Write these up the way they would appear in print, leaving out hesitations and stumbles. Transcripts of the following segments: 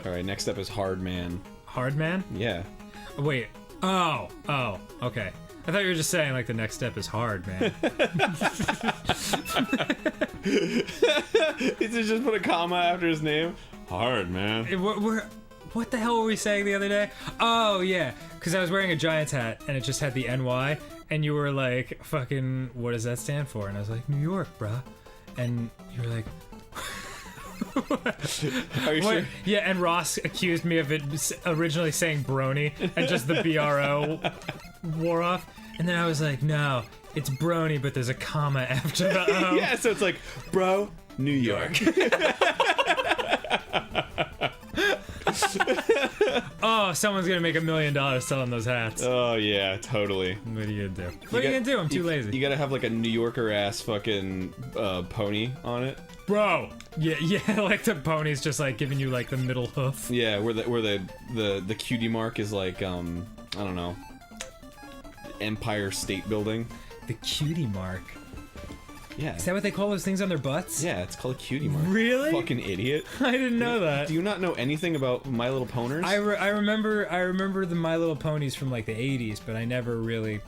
Alright, next up is Hard Man. Hard Man? Yeah. Wait. Oh, okay. I thought you were just saying, like, the next step is hard, man. He just put a comma after his name. Hard Man. What the hell were we saying the other day? Oh, yeah. Because I was wearing a Giants hat, and it just had the NY, and you were like, fucking, what does that stand for? And I was like, New York, bruh. And you were like... Are you sure? Yeah, and Ross accused me of it originally saying Brony, and just the BRO wore off. And then I was like, no, it's Brony, but there's a comma after the O. Yeah, so it's like, bro, New York. Oh, someone's gonna make $1 million selling those hats. Oh, yeah, totally. What are you gonna do? What are you gonna do? I'm too lazy. You gotta have like a New Yorker ass fucking pony on it. Bro, yeah, like the pony's just like giving you like the middle hoof. Yeah, where the cutie mark is like I don't know, Empire State Building. The cutie mark. Yeah. Is that what they call those things on their butts? Yeah, it's called a cutie mark. Really? Fucking idiot. I didn't know that. Do you not know anything about My Little Ponies? I remember the My Little Ponies from like the 80s, but I never really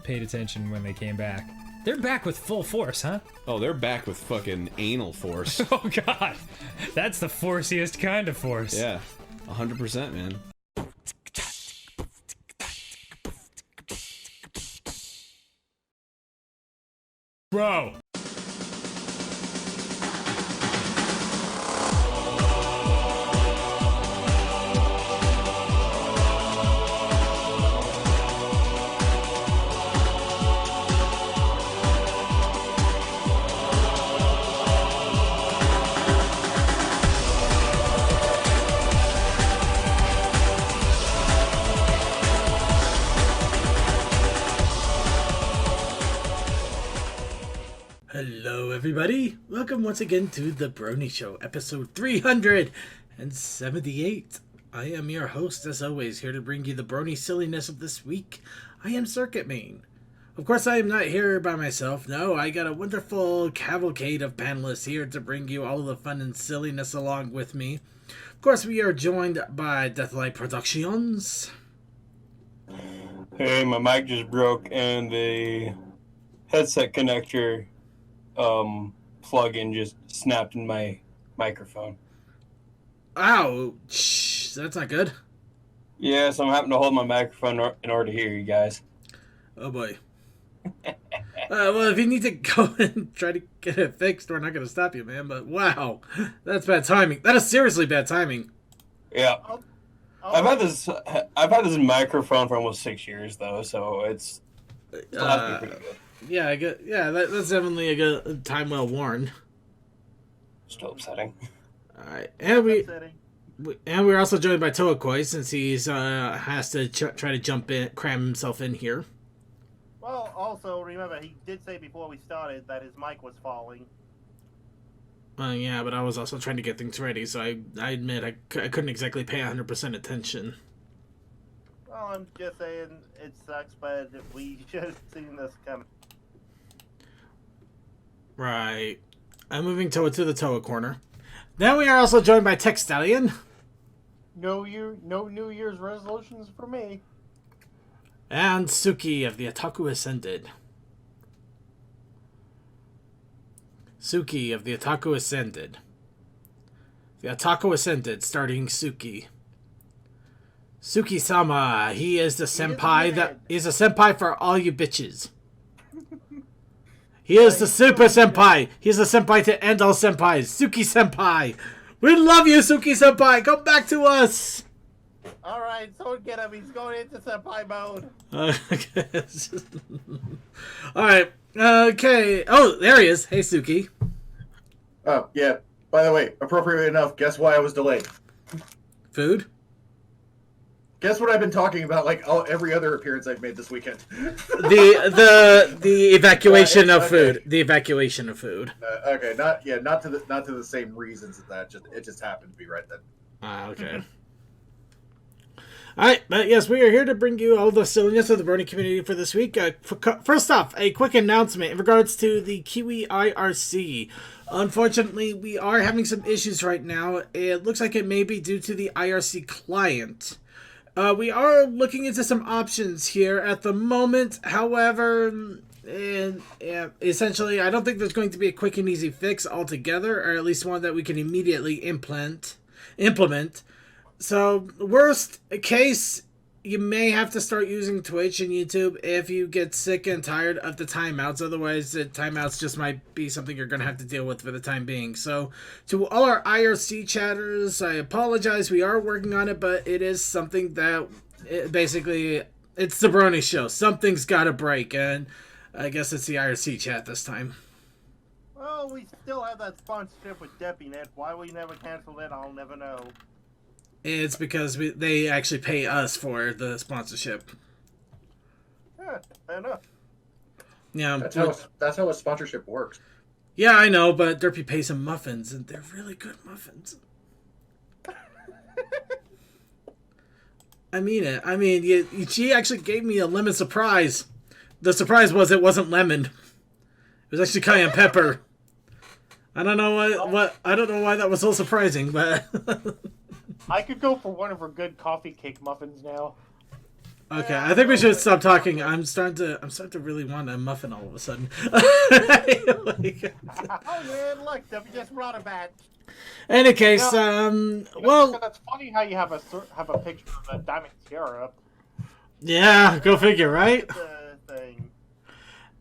paid attention when they came back. They're back with full force, huh? Oh, they're back with fucking anal force. Oh god. That's the forciest kind of force. Yeah. 100%, man. Bro. Hello everybody, welcome once again to The Brony Show, episode 378. I am your host, as always, here to bring you the Brony silliness of this week. I am Circuit Main. Of course, I am not here by myself, no, I got a wonderful cavalcade of panelists here to bring you all the fun and silliness along with me. Of course, we are joined by Deathlight Productions. Hey, my mic just broke and the headset connector plug-in just snapped in my microphone. Ouch, that's not good. Yeah, so I'm having to hold my microphone in order to hear you guys. Oh boy. Well, if you need to go and try to get it fixed, we're not going to stop you, man. But wow, that's bad timing. That is seriously bad timing. Yeah, I've had this microphone for almost 6 years though, so it's still has to be pretty good. Yeah, I get. Yeah, that's definitely a good time well worn. Still upsetting. All right, and we're also joined by Toakoi since he's has to try to jump in, cram himself in here. Well, also remember he did say before we started that his mic was falling. Yeah, but I was also trying to get things ready, so I admit I couldn't exactly pay 100% attention. Well, I'm just saying it sucks, but we should have seen this coming. Right. I'm moving Toa to the Toa corner. Then we are also joined by Tech Stallion. No New Year's resolutions for me. And Suki of the Otaku Ascended. Suki of the Otaku Ascended. The Otaku Ascended, starting Suki. Suki-sama, he is the senpai that is a senpai for all you bitches. He is the super senpai. He's the senpai to end all senpais. Suki-senpai. We love you, Suki-senpai. Come back to us. Alright, so get him. He's going into senpai mode. Okay. Alright. Okay. Oh, there he is. Hey, Suki. Oh, yeah. By the way, appropriately enough, guess why I was delayed? Food? Guess what I've been talking about like every other appearance I've made this weekend? The evacuation of food. The evacuation of food. Okay, not to the same reasons as that. It just happened to be right then. Okay. Alright, but yes, we are here to bring you all the silliness of the Brony community for this week. First off, a quick announcement in regards to the Kiwi IRC. Unfortunately, we are having some issues right now. It looks like it may be due to the IRC client. We are looking into some options here at the moment. However, essentially, I don't think there's going to be a quick and easy fix altogether, or at least one that we can immediately implement. So, worst case, you may have to start using Twitch and YouTube if you get sick and tired of the timeouts. Otherwise, the timeouts just might be something you're going to have to deal with for the time being. So, to all our IRC chatters, I apologize. We are working on it, but it is something that basically, it's the Brony show. Something's got to break, and I guess it's the IRC chat this time. Well, we still have that sponsorship with DeppyNet. Why we never canceled it, I'll never know. It's because they actually pay us for the sponsorship. Yeah, fair enough. Yeah, That's how a sponsorship works. Yeah, I know, but Derpy pays some muffins, and they're really good muffins. I mean it. I mean, she actually gave me a lemon surprise. The surprise was it wasn't lemon. It was actually cayenne pepper. I don't know I don't know why that was so surprising, but I could go for one of her good coffee cake muffins now. okay, I think we should stop talking. I'm starting to really want a muffin all of a sudden. Oh man, look, Debbie just brought it back. Any case, well, That's funny how you have a picture of a diamond tiara up. yeah, go figure, right? The thing.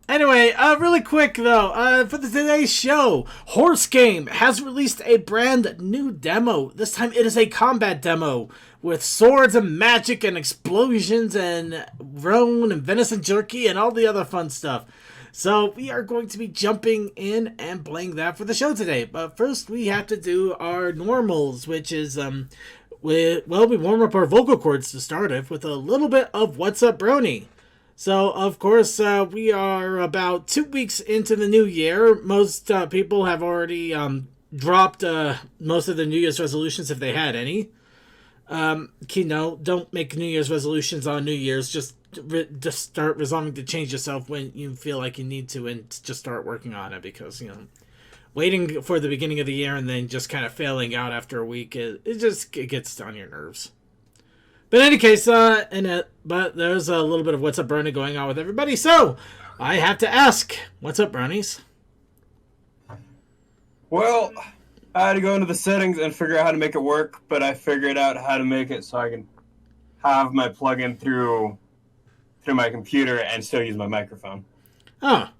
Anyway, really quick though, for today's show, Horse Game has released a brand new demo. This time it is a combat demo with swords and magic and explosions and roan and venison jerky and all the other fun stuff. So we are going to be jumping in and playing that for the show today. But first we have to do our normals, which is, we warm up our vocal cords to start with a little bit of What's Up Brony. So, of course, we are about 2 weeks into the new year. Most people have already dropped most of the New Year's resolutions if they had any. Don't make New Year's resolutions on New Year's. Just start resolving to change yourself when you feel like you need to and just start working on it because, waiting for the beginning of the year and then just kind of failing out after a week, it gets on your nerves. But in any case, but there's a little bit of What's Up Brony going on with everybody, so I have to ask, what's up, Bronies? Well, I had to go into the settings and figure out how to make it work, but I figured out how to make it so I can have my plug-in through my computer and still use my microphone. Oh.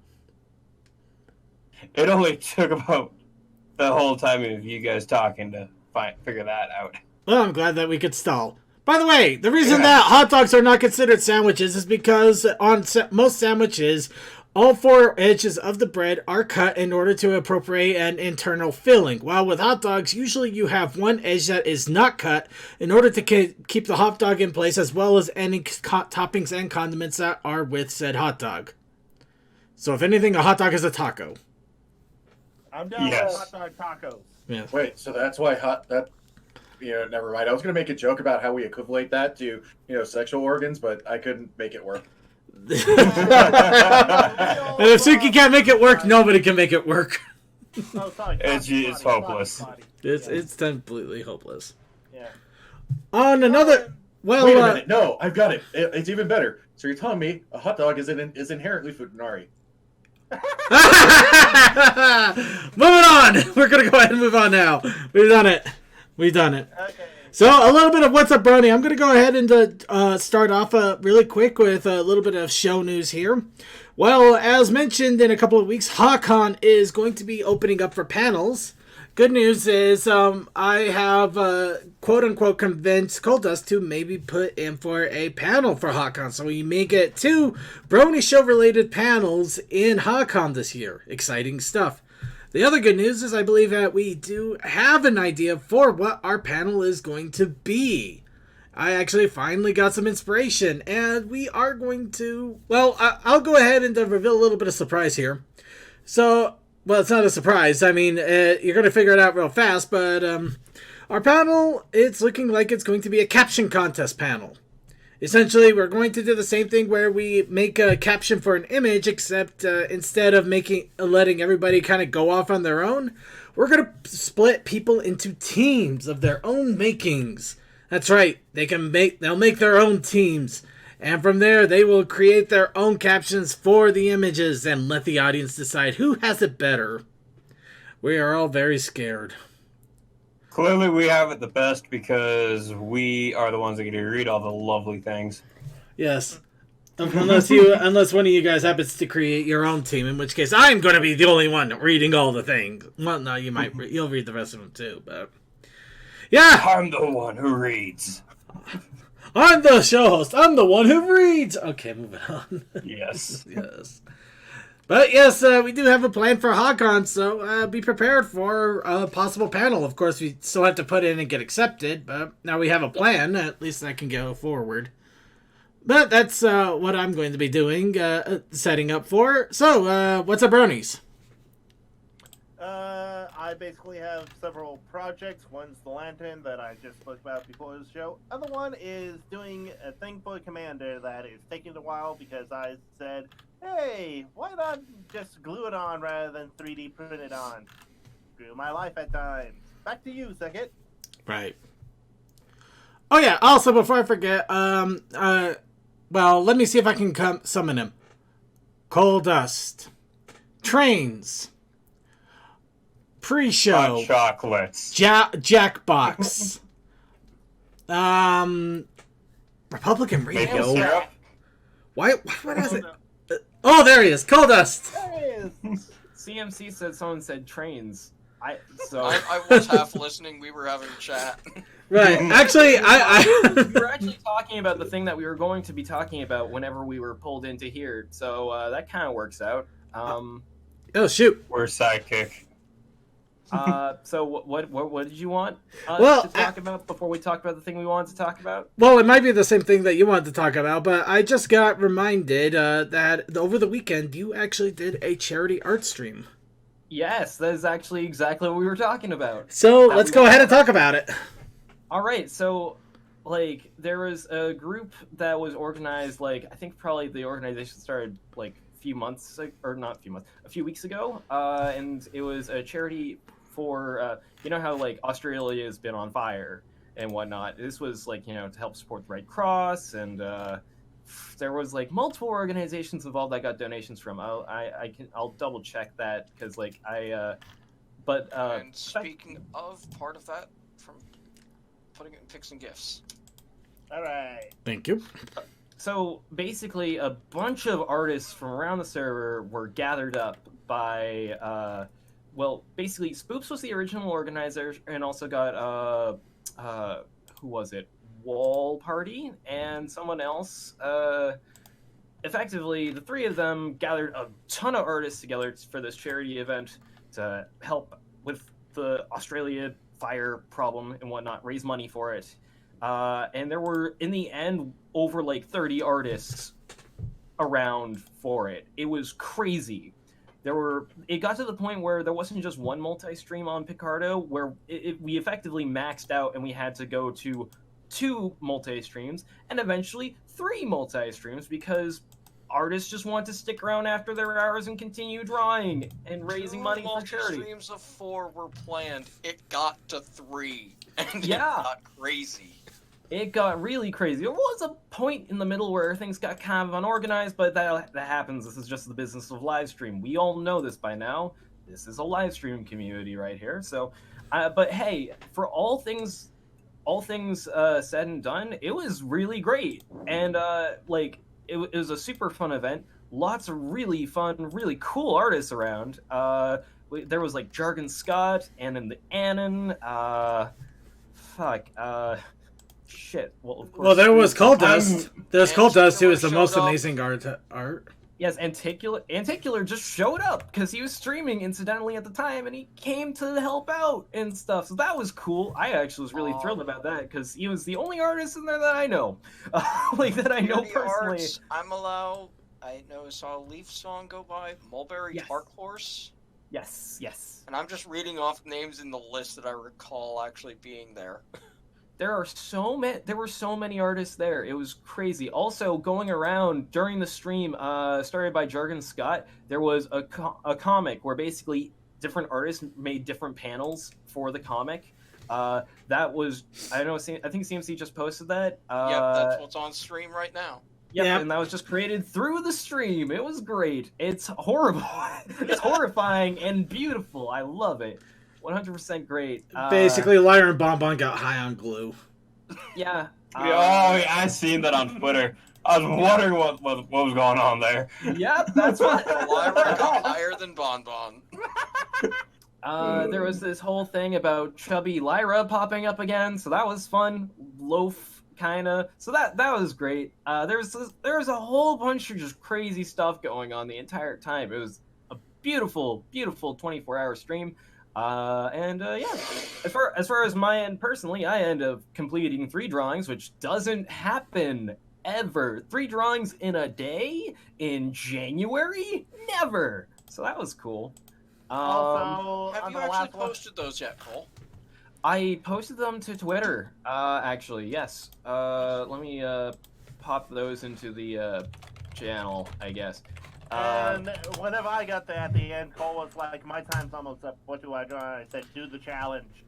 It only took about the whole time of you guys talking to figure that out. Well, I'm glad that we could stall. By the way, the reason that hot dogs are not considered sandwiches is because on most sandwiches, all 4 edges of the bread are cut in order to appropriate an internal filling. While with hot dogs, usually you have one edge that is not cut in order to keep the hot dog in place as well as any toppings and condiments that are with said hot dog. So if anything, a hot dog is a taco. I'm down with hot dog tacos. Yeah. Wait, so that's why never mind. I was going to make a joke about how we equivalent that to, sexual organs, but I couldn't make it work. And if Suki can't make it work, nobody can make it work. Oh, sorry. It's hopeless. It's completely hopeless. Yeah. On another... Well, wait a minute. No, I've got it. It's even better. So you're telling me a hot dog is inherently Futanari. Moving on. We're going to go ahead and move on now. We've done it. Okay. So, a little bit of What's Up Brony. I'm going to go ahead and start off really quick with a little bit of show news here. Well, as mentioned in a couple of weeks, HawkCon is going to be opening up for panels. Good news is I have, quote-unquote, convinced Coldust to maybe put in for a panel for HawkCon. So we may get 2 Brony Show-related panels in HawkCon this year. Exciting stuff. The other good news is I believe that we do have an idea for what our panel is going to be. I actually finally got some inspiration, and we are going to... Well, I'll go ahead and reveal a little bit of surprise here. So, well, it's not a surprise. I mean, you're going to figure it out real fast, but our panel, it's looking like it's going to be a caption contest panel. Essentially, we're going to do the same thing where we make a caption for an image, except instead of letting everybody kind of go off on their own, we're going to split people into teams of their own makings. That's right. They'll make their own teams. And from there, they will create their own captions for the images and let the audience decide who has it better. We are all very scared. Clearly, we have it the best because we are the ones that get to read all the lovely things. Yes. Unless one of you guys happens to create your own team, in which case I'm going to be the only one reading all the things. Well, no, you'll read the rest of them too, but yeah, I'm the one who reads. I'm the show host. I'm the one who reads. Okay, moving on. Yes. Yes. But yes, we do have a plan for HogCon, so be prepared for a possible panel. Of course, we still have to put in and get accepted, but now we have a plan. At least I can go forward. But that's what I'm going to be doing, setting up for. So, what's up, Bronies? I basically have several projects. One's the lantern that I just spoke about before the show. Other one is doing a thing for Commander that is taking a while because I said, hey, why not just glue it on rather than 3D print it on? Screw my life at times. Back to you, Second. Right. Oh yeah, also before I forget, well, let me see if I can summon him. Coal Dust. Trains. Pre-show. Hot chocolates. Jackbox. Republican Maple Radio. syrup. What is it? Oh, there he is. Coal Dust. There it is. CMC said someone said trains. I was half listening. We were having a chat. Right. Actually, We were actually talking about the thing that we were going to be talking about whenever we were pulled into here, so that kind of works out. Oh, shoot. We're sidekick. So what did you want Well, to talk about before we talk about the thing we wanted to talk about? Well, it might be the same thing that you wanted to talk about, but I just got reminded that over the weekend you actually did a charity art stream. Yes, that is actually exactly what we were talking about. So let's go ahead and talk about it. All right, so like there was a group that was organized, like I think probably the organization started like a few weeks ago, and it was a charity for you know how like Australia has been on fire and whatnot. This was like, you know, to help support the Red Cross, and there was like multiple organizations involved that got donations from. I'll double check that because like And speaking of part of that, from putting it in picks and gifts. All right. Thank you. So basically, a bunch of artists from around the server were gathered up by, well, basically, Spoops was the original organizer, and also got, who was it? Wall Party and someone else. Effectively, the three of them gathered a ton of artists together for this charity event to help with the Australia fire problem and whatnot, raise money for it. And there were, in the end, over like 30 artists around for it. It was crazy. It got to the point where there wasn't just one multi-stream on Picardo, where we effectively maxed out and we had to go to 2 multi-streams and eventually 3 multi-streams because artists just want to stick around after their hours and continue drawing and raising money for charity. Streams of 4 were planned. It got to 3, and Yeah. it got crazy. It got really crazy. There was a point in the middle where things got kind of unorganized, but that happens. This is just the business of live stream. We all know this by now. This is a live stream community right here. So, but hey, for all things said and done, it was really great, and like it was a super fun event. Lots of really fun, really cool artists around. There was like Jargon Scott, and the Annan. Shit. Well, of course. Well, there was Coal Dust. There's Coal Dust, who is the most showed up. amazing art. Yes, Anticular just showed up because he was streaming incidentally at the time, and he came to help out and stuff. So that was cool. I actually was really thrilled about that because he was the only artist in there that I know, like that I know Community personally. Arts, I saw a Leaf song go by. Mulberry Yes. Dark Horse. Yes. And I'm just reading off names in the list that I recall actually being there. there were so many artists there. It was crazy. Also, going around during the stream, started by Jargon Scott, there was a comic where basically different artists made different panels for the comic. That was, I don't know, I think CMC just posted that. Yep, that's what's on stream right now. Yep, and that was just created through the stream. It was great. It's horrible. It's horrifying and beautiful. I love it. 100% great. Basically, Lyra and Bonbon got high on glue. Yeah. I seen that on Twitter. I was wondering what was going on there. Yep, that's what. Lyra got higher than Bonbon. There was this whole thing about chubby Lyra popping up again, so that was fun. Loaf, kinda. So that was great. There was a whole bunch of just crazy stuff going on the entire time. It was a beautiful, beautiful 24-hour stream. Yeah, as far as my end personally, I end up completing 3 drawings, which doesn't happen ever. 3 drawings in a day in January? Never. So that was cool. Also, Have you actually posted those yet, Cole? I posted them to Twitter, actually, yes. Let me pop those into the channel, I guess. And whenever I got there at the end, Cole was like, my time's almost up. What do I do? And I said, do the challenge.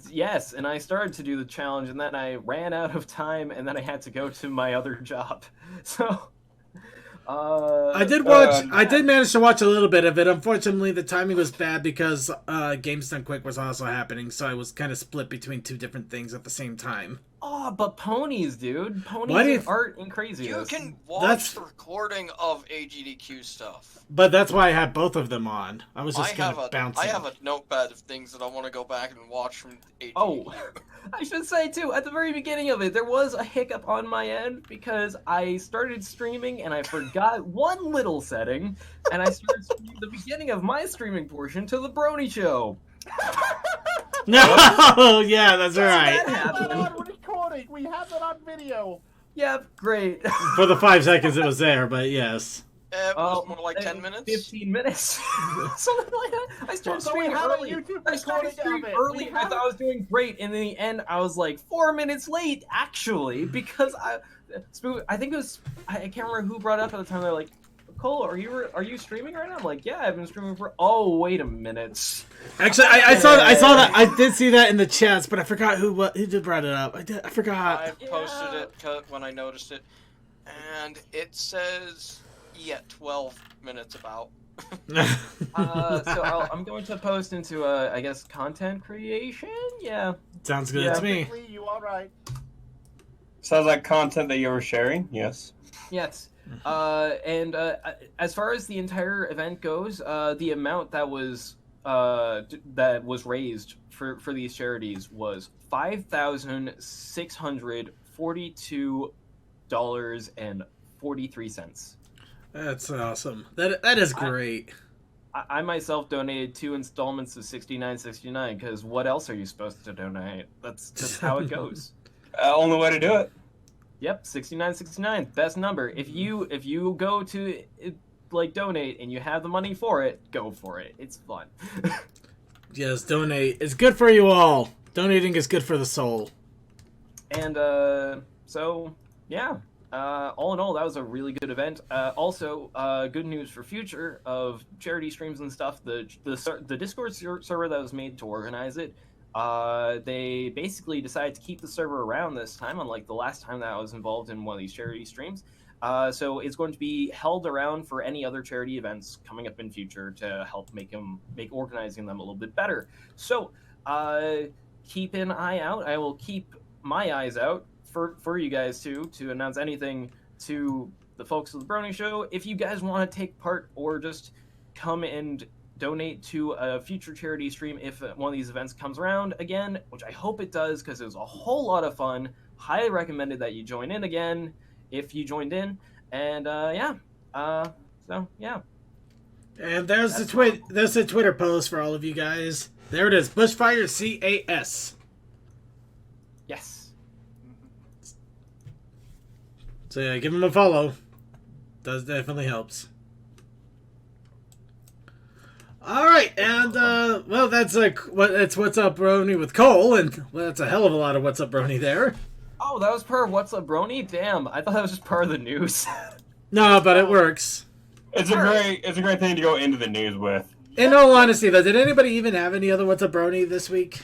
Yes, and I started to do the challenge, and then I ran out of time, and then I had to go to my other job. So, I did watch. I did manage to watch a little bit of it. Unfortunately, the timing was bad because Games Done Quick was also happening, so I was kind of split between 2 different things at the same time. Oh, but ponies, dude. Ponies and art and craziness. You can watch the recording of AGDQ stuff. But that's why I had both of them on. I was just kind of bouncing. I have a notepad of things that I want to go back and watch from AGDQ. Oh, I should say, too, at the very beginning of it, there was a hiccup on my end because I started streaming and I forgot one little setting, and I started streaming the beginning of my streaming portion to the Brony show. No, yeah, that's right. We have that on recording. We have it on video. Yep, great. For the 5 seconds it was there, but yes. It was more like 10 minutes? 15 minutes. Something like that. I started streaming early. I thought I was doing great, and in the end, I was like 4 minutes late, actually, because I think it was, I can't remember who brought it up at the time. They're like, Cole, are you streaming right now? I'm like, yeah, I've been streaming for. Oh, wait a minute. Actually, I saw that. I did see that in the chats, but I forgot who did brought it up. I forgot. I posted it when I noticed it, and it says 12 minutes about. So I'm going to post into I guess content creation. Yeah. Sounds good to me. You all right? Sounds like content that you were sharing. Yes. Yes. And as far as the entire event goes, the amount that was raised for these charities was $5,642.43. That's awesome. That is great. I myself donated 2 installments of $69.69 because what else are you supposed to donate? That's just how it goes. Only way to do it. Yep, $69.69, best number. If you go to donate and you have the money for it, go for it. It's fun. Yes, donate. It's good for you all. Donating is good for the soul. And so yeah. All in all, that was a really good event. Also, good news for future of charity streams and stuff. The Discord server that was made to organize it. They basically decided to keep the server around this time, unlike the last time that I was involved in one of these charity streams. So it's going to be held around for any other charity events coming up in future to help make organizing them a little bit better. So keep an eye out. I will keep my eyes out for you guys too to announce anything to the folks of the Brony Show. If you guys want to take part or just come and donate to a future charity stream if one of these events comes around again, which I hope it does because it was a whole lot of fun. Highly recommended that you join in again if you joined in. And so yeah. And there's the Twitter post for all of you guys. There it is, Bushfire CAS. Yes. So yeah, give him a follow. Definitely helps. All right, and well, that's what's up, Brony with Cole, and well, that's a hell of a lot of what's up, Brony there. Oh, that was per What's Up, Brony? Damn, I thought that was just part of the news. No, but it works. It's a great thing to go into the news with. In all honesty, though, did anybody even have any other what's up, Brony this week?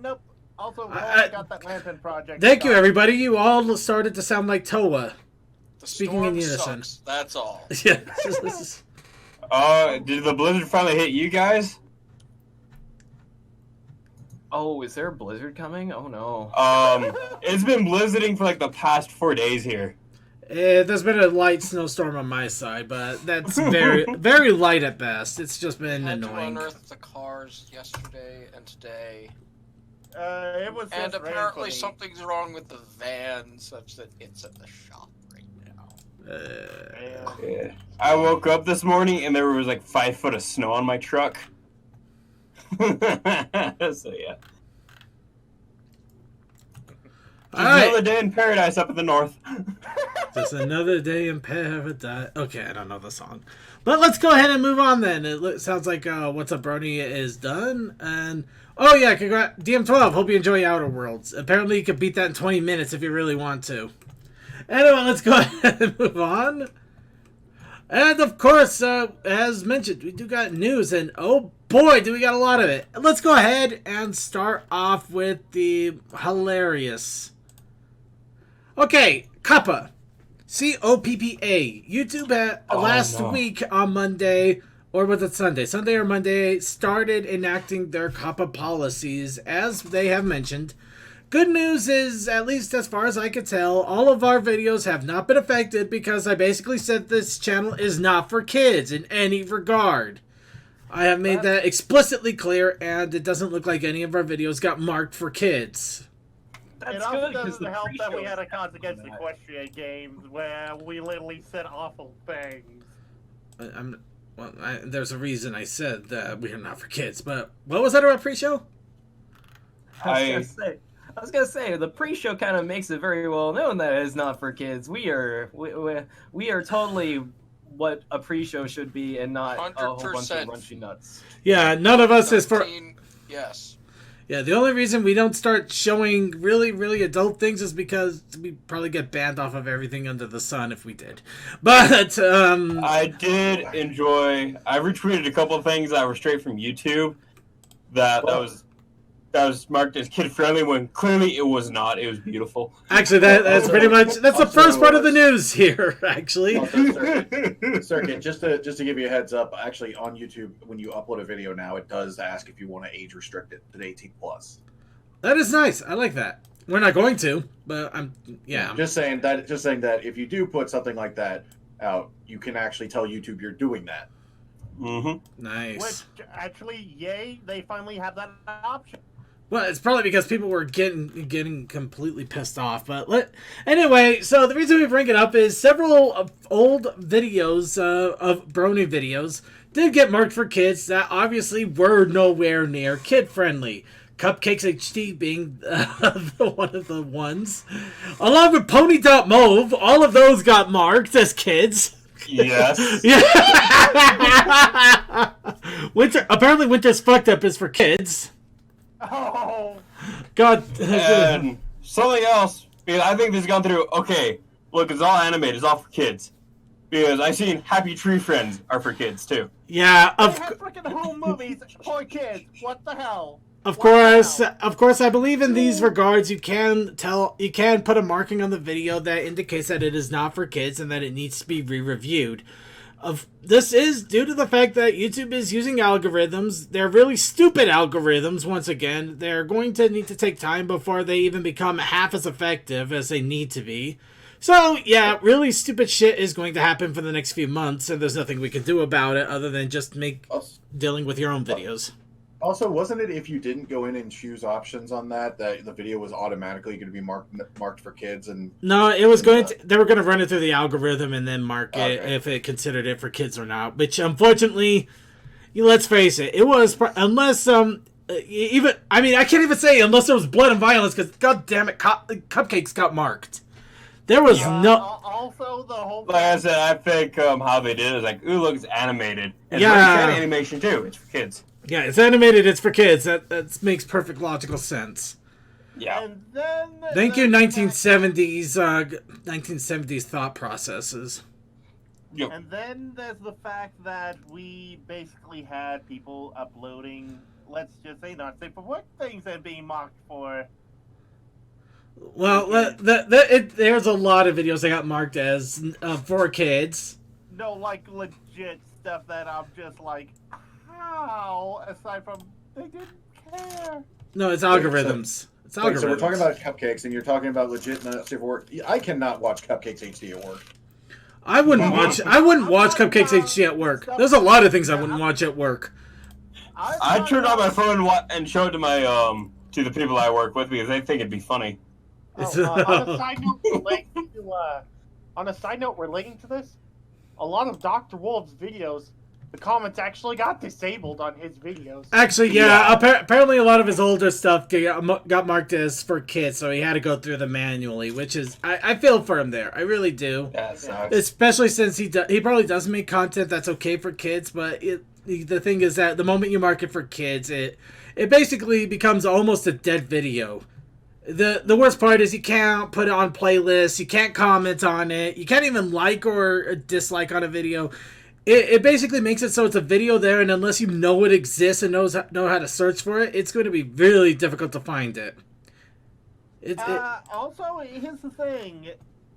Nope. Also, I got that lantern project. Thank you, everybody. You all started to sound like Toa. The Speaking in storm unison. sucks, that's all. Yeah. Did the blizzard finally hit you guys? Oh, is there a blizzard coming? Oh no. It's been blizzarding for like the past 4 days here. There's been a light snowstorm on my side, but that's very, very light at best. It's just been Had to annoying. unearth the cars yesterday and today. It was And just rain apparently for me. something's wrong with the van such that it's at the shop right now. Yeah. I woke up this morning and there was like 5 foot of snow on my truck. So yeah. Just another day in paradise up in the north. Just another day in paradise. Okay, I don't know the song. But let's go ahead and move on then. Sounds like What's Up Brony is done. And, oh yeah, congrats. DM12, hope you enjoy Outer Worlds. Apparently you can beat that in 20 minutes if you really want to. Anyway, let's go ahead and move on. And of course, as mentioned, we do got news. And oh boy, do we got a lot of it. Let's go ahead and start off with the hilarious... Okay, Coppa. C-O-P-P-A. YouTube last week on Monday, or was it Sunday? Sunday or Monday, started enacting their Coppa policies, as they have mentioned. Good news is, at least as far as I could tell, all of our videos have not been affected because I basically said this channel is not for kids in any regard. I have made that explicitly clear, and it doesn't look like any of our videos got marked for kids. It also doesn't help that we had a Cards Against Equestrian games where we literally said awful things. There's a reason I said that we are not for kids, but what was that about pre-show? I was gonna say the pre-show kind of makes it very well known that it is not for kids. We are totally what a pre-show should be, and not 100%. A whole bunch of runchy nuts. Yeah, none of us is for. Yes. Yeah, the only reason we don't start showing really, really adult things is because we probably get banned off of everything under the sun if we did. But, I did enjoy... I retweeted a couple of things that were straight from YouTube that was marked as kid-friendly when clearly it was not. It was beautiful. Actually, that's pretty much... That's the first part of the news here, actually. Circuit, just to give you a heads up, actually on YouTube, when you upload a video now, it does ask if you want to age restrict it to 18+. That is nice. I like that. We're not going to, but Just saying that if you do put something like that out, you can actually tell YouTube you're doing that. Mm-hmm. Nice. Which, actually, yay, they finally have that option. Well, it's probably because people were getting completely pissed off. But anyway, so the reason we bring it up is several old videos of Brony videos did get marked for kids that obviously were nowhere near kid-friendly. Cupcakes HD being one of the ones. Along with Pony.mauve, all of those got marked as kids. Yes. Yeah. Apparently Winter's Fucked Up is for kids. Oh. God. And something else, because I think this has gone through, okay, look, it's all animated, it's all for kids. Because I've seen Happy Tree Friends are for kids, too. Yeah, They have freaking home movies for kids. What the hell? Of course, I believe in these regards, you can put a marking on the video that indicates that it is not for kids and that it needs to be re-reviewed. This is due to the fact that YouTube is using algorithms. They're really stupid algorithms, once again. They're going to need to take time before they even become half as effective as they need to be. So, yeah, really stupid shit is going to happen for the next few months, and there's nothing we can do about it other than just dealing with your own videos. Also, wasn't it if you didn't go in and choose options on that the video was automatically going to be marked for kids? And no, it was going to. They were going to run it through the algorithm and then mark it if it considered it for kids or not. Which, unfortunately, let's face it, it was unless even. I mean, I can't even say unless there was blood and violence because, god damn it, Cupcakes got marked. There was Also, the whole. Like I said, I think how they did it is like, ooh, look, it's animated. And Yeah. it's animation too. It's for kids. Yeah, it's animated. It's for kids. That makes perfect logical sense. Yeah. And then Thank you, 1970s thought processes. Yep. And then there's the fact that we basically had people uploading, let's just say, not safe for work things and being mocked for. Well, there's a lot of videos that got marked as for kids. No, like legit stuff that I'm just like, how? Aside from they didn't care. No, it's algorithms. It's algorithms. Wait, so we're talking about cupcakes, and you're talking about legit not safe for work. I cannot watch Cupcakes HD at work. I wouldn't watch Cupcakes HD at work. There's a lot of things I wouldn't watch at work. I turned on my phone and showed to my to the people I work with because they think it'd be funny. On a side note relating to this, a lot of Dr. Wolf's videos, the comments actually got disabled on his videos. Actually, yeah. Apparently, a lot of his older stuff got marked as for kids, so he had to go through them manually. Which is, I feel for him there. I really do. That sucks. Especially since he probably does make content that's okay for kids, but the thing is that the moment you mark it for kids, it basically becomes almost a dead video. The worst part is you can't put it on playlists, you can't comment on it, you can't even like or dislike on a video. It basically makes it so it's a video there, and unless you know it exists and know how to search for it, it's going to be really difficult to find it. Also, here's the thing.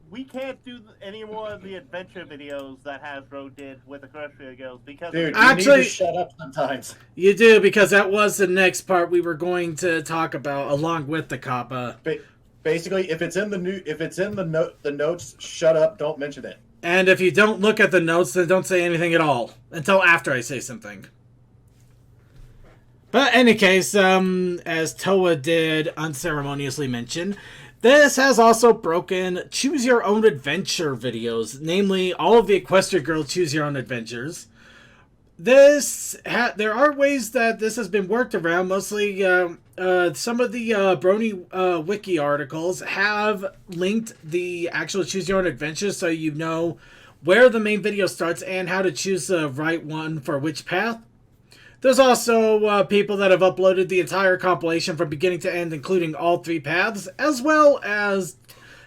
We can't do any more of the adventure videos that Hasbro did with the grocery girls because Dude, actually, you need to shut up sometimes. You do, because that was the next part we were going to talk about along with the Kappa. Basically, if it's in the notes, shut up. Don't mention it. And if you don't look at the notes, then don't say anything at all until after I say something. But in any case, as Toa did unceremoniously mention, this has also broken Choose Your Own Adventure videos, namely all of the Equestria Girl Choose Your Own Adventures. There are ways that this has been worked around. Mostly, some of the Brony wiki articles have linked the actual Choose Your Own Adventures, so you know where the main video starts and how to choose the right one for which path. There's also people that have uploaded the entire compilation from beginning to end, including all 3 paths, as well as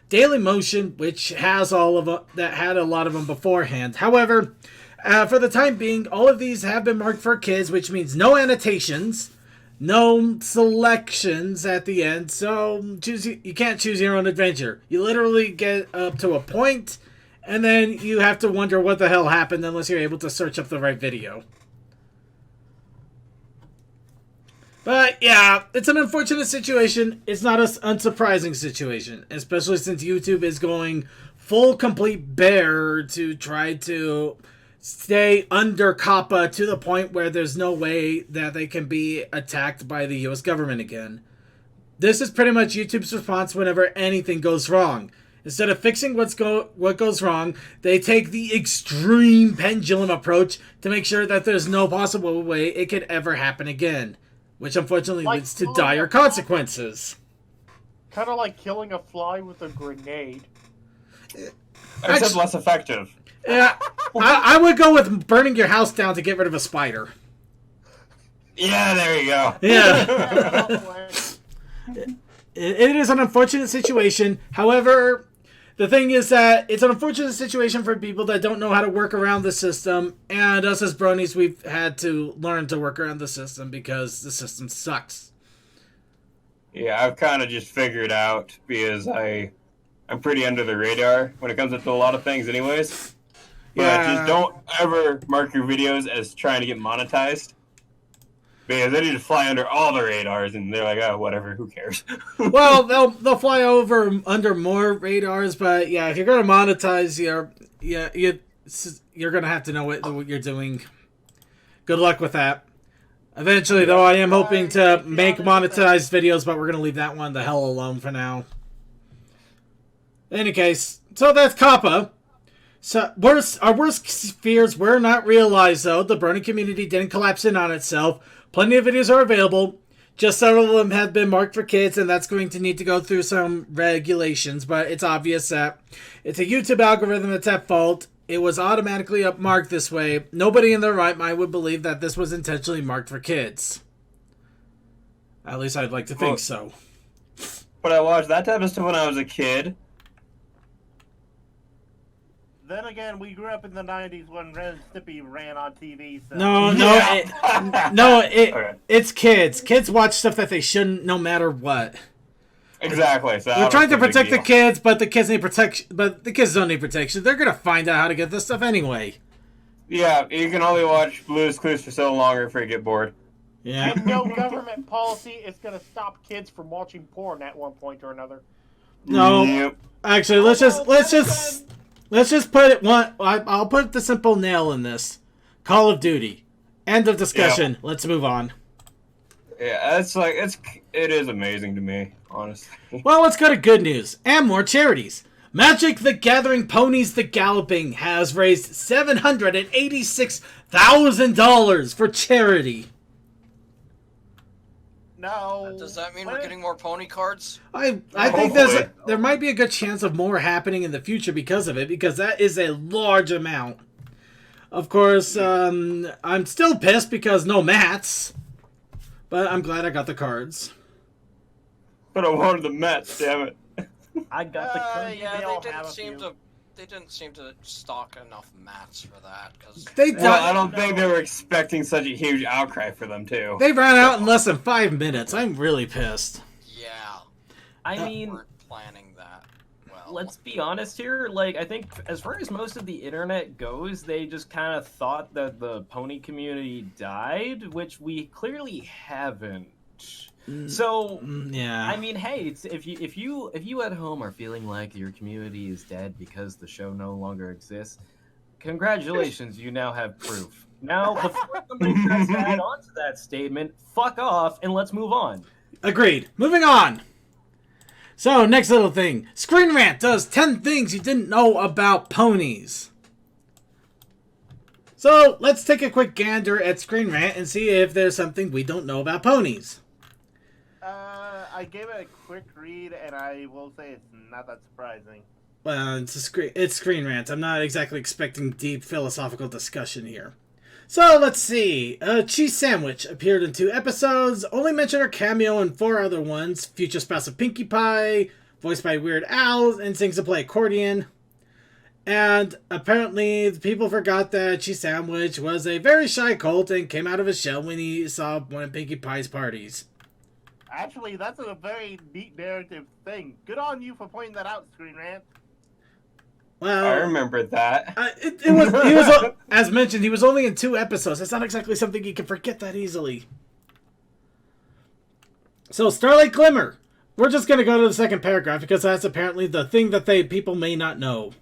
Daily Motion, which has all of them, that had a lot of them beforehand. However, for the time being, all of these have been marked for kids, which means no annotations, no selections at the end. So you can't choose your own adventure. You literally get up to a point, and then you have to wonder what the hell happened unless you're able to search up the right video. But yeah, it's an unfortunate situation. It's not an unsurprising situation, especially since YouTube is going full complete bear to try to stay under COPPA to the point where there's no way that they can be attacked by the US government again. This is pretty much YouTube's response whenever anything goes wrong. Instead of fixing what goes wrong, they take the extreme pendulum approach to make sure that there's no possible way it could ever happen again. Which unfortunately leads to dire consequences. Kind of like killing a fly with a grenade. Except less effective. Yeah, I would go with burning your house down to get rid of a spider. Yeah, there you go. Yeah. It is an unfortunate situation. However, the thing is that it's an unfortunate situation for people that don't know how to work around the system, and us as bronies, we've had to learn to work around the system because the system sucks. Yeah, I've kind of just figured out because I'm pretty under the radar when it comes to a lot of things anyways. But just don't ever mark your videos as trying to get monetized. Because they need to fly under all the radars, and they're like, oh, whatever, who cares? Well, they'll fly over under more radars, but yeah, if you're going to monetize, you're going to have to know what you're doing. Good luck with that. Eventually, though, I am hoping to make monetized videos, but we're going to leave that one the hell alone for now. In any case, so that's COPPA. So our worst fears were not realized, though. The Brony community didn't collapse in on itself. Plenty of videos are available. Just several of them have been marked for kids, and that's going to need to go through some regulations, but it's obvious that it's a YouTube algorithm that's at fault. It was automatically marked this way. Nobody in their right mind would believe that this was intentionally marked for kids. At least I'd like to think so. But I watched that type of stuff when I was a kid. Then again, we grew up in the 90s when Ren and Stimpy ran on TV. So. It's kids. Kids watch stuff that they shouldn't, no matter what. Exactly. So We're trying to protect the kids, but the kids need protection. But the kids don't need protection. They're gonna find out how to get this stuff anyway. Yeah, you can only watch Blue's Clues for so long before you get bored. Yeah. And no government policy is going to stop kids from watching porn at one point or another. No. Yep. Actually, let's just put it one. I'll put the simple nail in this. Call of Duty. End of discussion. Yeah. Let's move on. Yeah, it is amazing to me, honestly. Well, let's go to good news and more charities. Magic the Gathering Ponies the Galloping has raised $786,000 for charity. No. Does that mean we're getting more pony cards? I think there might be a good chance of more happening in the future because of it, because that is a large amount. Of course, I'm still pissed because no mats, but I'm glad I got the cards. But I wanted the Mets, damn it. I got the cards. Yeah, they didn't seem to stock enough mats for that. I don't think they were expecting such a huge outcry for them too. They ran out in less than 5 minutes. I'm really pissed. Yeah. I mean, weren't planning that well. Let's be honest here. Like, I think as far as most of the internet goes, they just kind of thought that the pony community died, which we clearly haven't. So, yeah. I mean, hey, if you at home are feeling like your community is dead because the show no longer exists, congratulations, you now have proof. Now, before somebody tries to add on to that statement, fuck off and let's move on. Agreed. Moving on. So, next little thing. Screen Rant does 10 things you didn't know about ponies. So, let's take a quick gander at Screen Rant and see if there's something we don't know about ponies. I gave it a quick read, and I will say it's not that surprising. Well, it's Screen Rant. I'm not exactly expecting deep philosophical discussion here. So, let's see. Cheese Sandwich appeared in 2 episodes, only mentioned her cameo in 4 other ones. Future spouse of Pinkie Pie, voiced by Weird Al, and sings and play accordion. And apparently, the people forgot that Cheese Sandwich was a very shy colt and came out of his shell when he saw one of Pinkie Pie's parties. Actually, that's a very neat narrative thing. Good on you for pointing that out, Screen Rant. Well, I remember that. He was, as mentioned, he was only in 2 episodes. It's not exactly something you can forget that easily. So, Starlight Glimmer. We're just going to go to the second paragraph because that's apparently the thing that people may not know.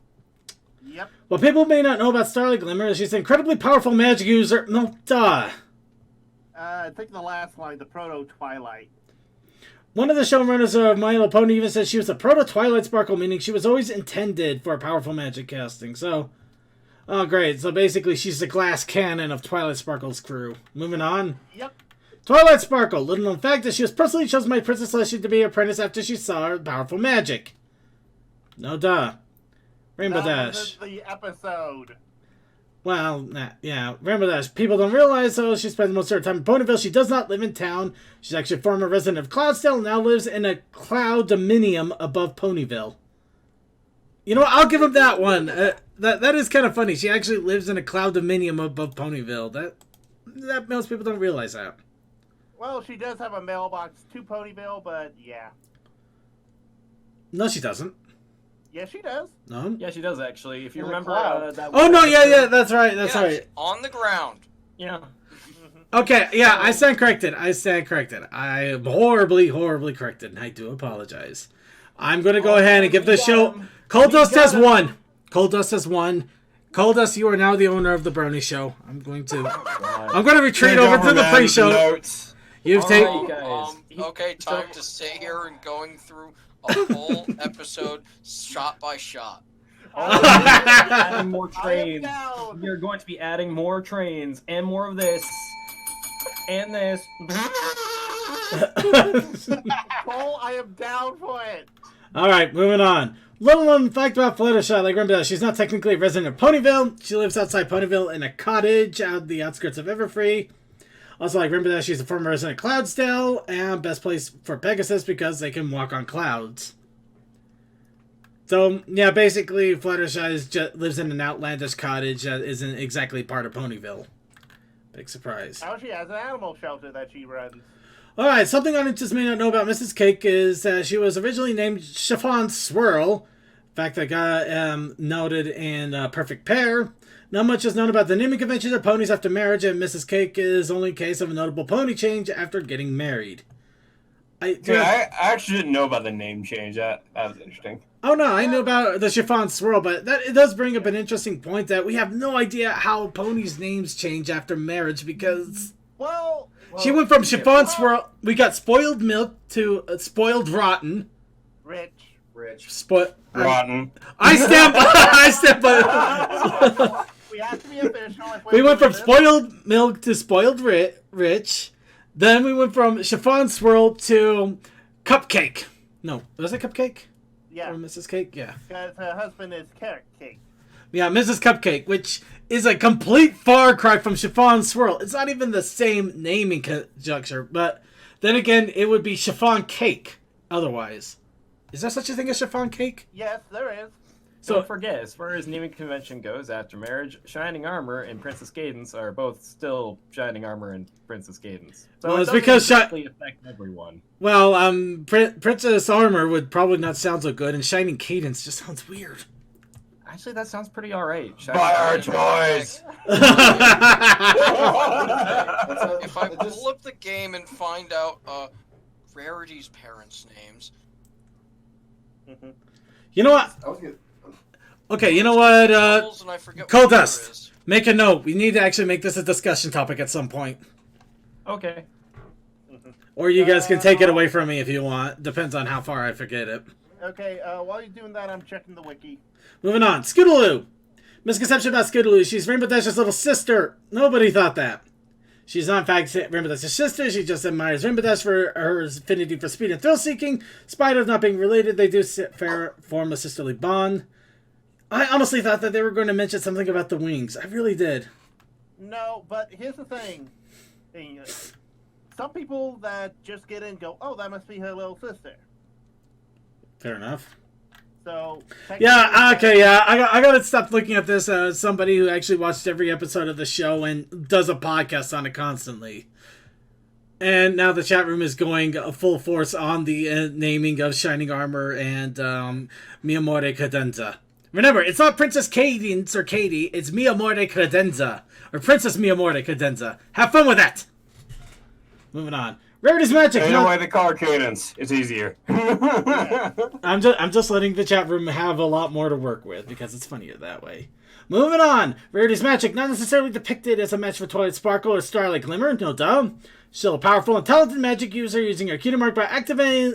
Yep. What people may not know about Starlight Glimmer is she's an incredibly powerful magic user. No, duh. I think the last line, the Proto-Twilight. One of the showrunners of My Little Pony even said she was a proto-Twilight Sparkle, meaning she was always intended for powerful magic casting. So, oh great. So basically she's the glass cannon of Twilight Sparkle's crew. Moving on. Yep. Twilight Sparkle. Little known fact that she was personally chosen by Princess Celestia to be her apprentice after she saw her powerful magic. No duh. Rainbow Dash. This is the episode. Well, yeah. Rainbow Dash. People don't realize, so she spends most of her time in Ponyville. She does not live in town. She's actually a former resident of Cloudsdale and now lives in a cloud dominium above Ponyville. You know what? I'll give him that one. That is kind of funny. She actually lives in a cloud dominium above Ponyville. That most people don't realize that. Well, she does have a mailbox to Ponyville, but yeah. No, she doesn't. Yes, she does. No? Yeah, she does actually. If you In the remember cloud. that. Oh, no, yeah, that's right, that's right. On the ground. Yeah. Okay, yeah, I stand corrected. I am horribly, horribly corrected, and I do apologize. I'm going to go ahead and give the show... Coldust has won. Coldust has won. Coldust, you are now the owner of the Brony Show. I'm going to retreat over to the pre-show. You've taken... Okay, time to sit here and going through a whole episode shot by shot. Adding more trains. We are going to be adding more trains and more of this and this. Cole, I am down for it. Alright, moving on. Little known fact about Fluttershy, like remember that she's not technically a resident of Ponyville. She lives outside Ponyville in a cottage out the outskirts of Everfree. Also, like remember that she's a former resident of Cloudsdale and best place for Pegasus because they can walk on clouds. So, yeah, basically, Fluttershy lives in an outlandish cottage that isn't exactly part of Ponyville. Big surprise. Now she has an animal shelter that she runs. Alright, something audiences may not know about Mrs. Cake is that she was originally named Chiffon Swirl. Fact that got noted in Perfect Pair. Not much is known about the naming conventions of ponies after marriage, and Mrs. Cake is only a case of a notable pony change after getting married. I actually didn't know about the name change. That was interesting. Oh no, I knew about the Chiffon Swirl, but it does bring up an interesting point that we have no idea how ponies' names change after marriage because... Well, she went from Chiffon Swirl, we got Spoiled Milk to Spoiled Rotten. Rich. Rotten. I stand by. We have to be official. We went from Spoiled Milk to Spoiled Rich. Then we went from Chiffon Swirl to Cupcake. No, was it Cupcake? Yeah. Or Mrs. Cake? Yeah. Because her husband is Carrot Cake. Yeah, Mrs. Cupcake, which is a complete far cry from Chiffon Swirl. It's not even the same naming conjuncture, but then again, it would be Chiffon Cake otherwise. Is there such a thing as Chiffon Cake? Yes, there is. So don't forget, as far as naming convention goes, after marriage, Shining Armor and Princess Cadence are both still Shining Armor and Princess Cadence. So well, it it's because exactly affect everyone. Well, Princess Armor would probably not sound so good, and Shining Cadence just sounds weird. Actually, that sounds pretty alright. Buy our toys! If I pull up the game and find out Rarity's parents' names. You know what? Okay, you know what? Cold Dust, make a note. We need to actually make this a discussion topic at some point. Okay. Or you guys can take it away from me if you want. Depends on how far I forget it. Okay, while you're doing that, I'm checking the wiki. Moving on. Scootaloo. Misconception about Scootaloo. She's Rainbow Dash's little sister. Nobody thought that. She's not, in fact, Rainbow Dash's sister. She just admires Rainbow Dash for her affinity for speed and thrill-seeking. In spite of not being related, they do form a sisterly bond. I honestly thought that they were going to mention something about the wings. I really did. No, but here's the thing. Some people that just get in go, oh, that must be her little sister. Fair enough. So yeah, okay, yeah. I gotta stop looking at this as somebody who actually watched every episode of the show and does a podcast on it constantly. And now the chat room is going full force on the naming of Shining Armor and Miyamore Cadenza. Remember, it's not Princess Cadence or Katie, it's Miyamore Cadenza. Or Princess Miyamore Cadenza. Have fun with that! Moving on. Rarity's Magic! I know why they call her Cadence. It's easier. I'm just letting the chat room have a lot more to work with, because it's funnier that way. Moving on! Rarity's Magic, not necessarily depicted as a match for Twilight Sparkle or Starlight Glimmer, no doubt. Still a powerful and talented magic user using her cutie mark by accidentally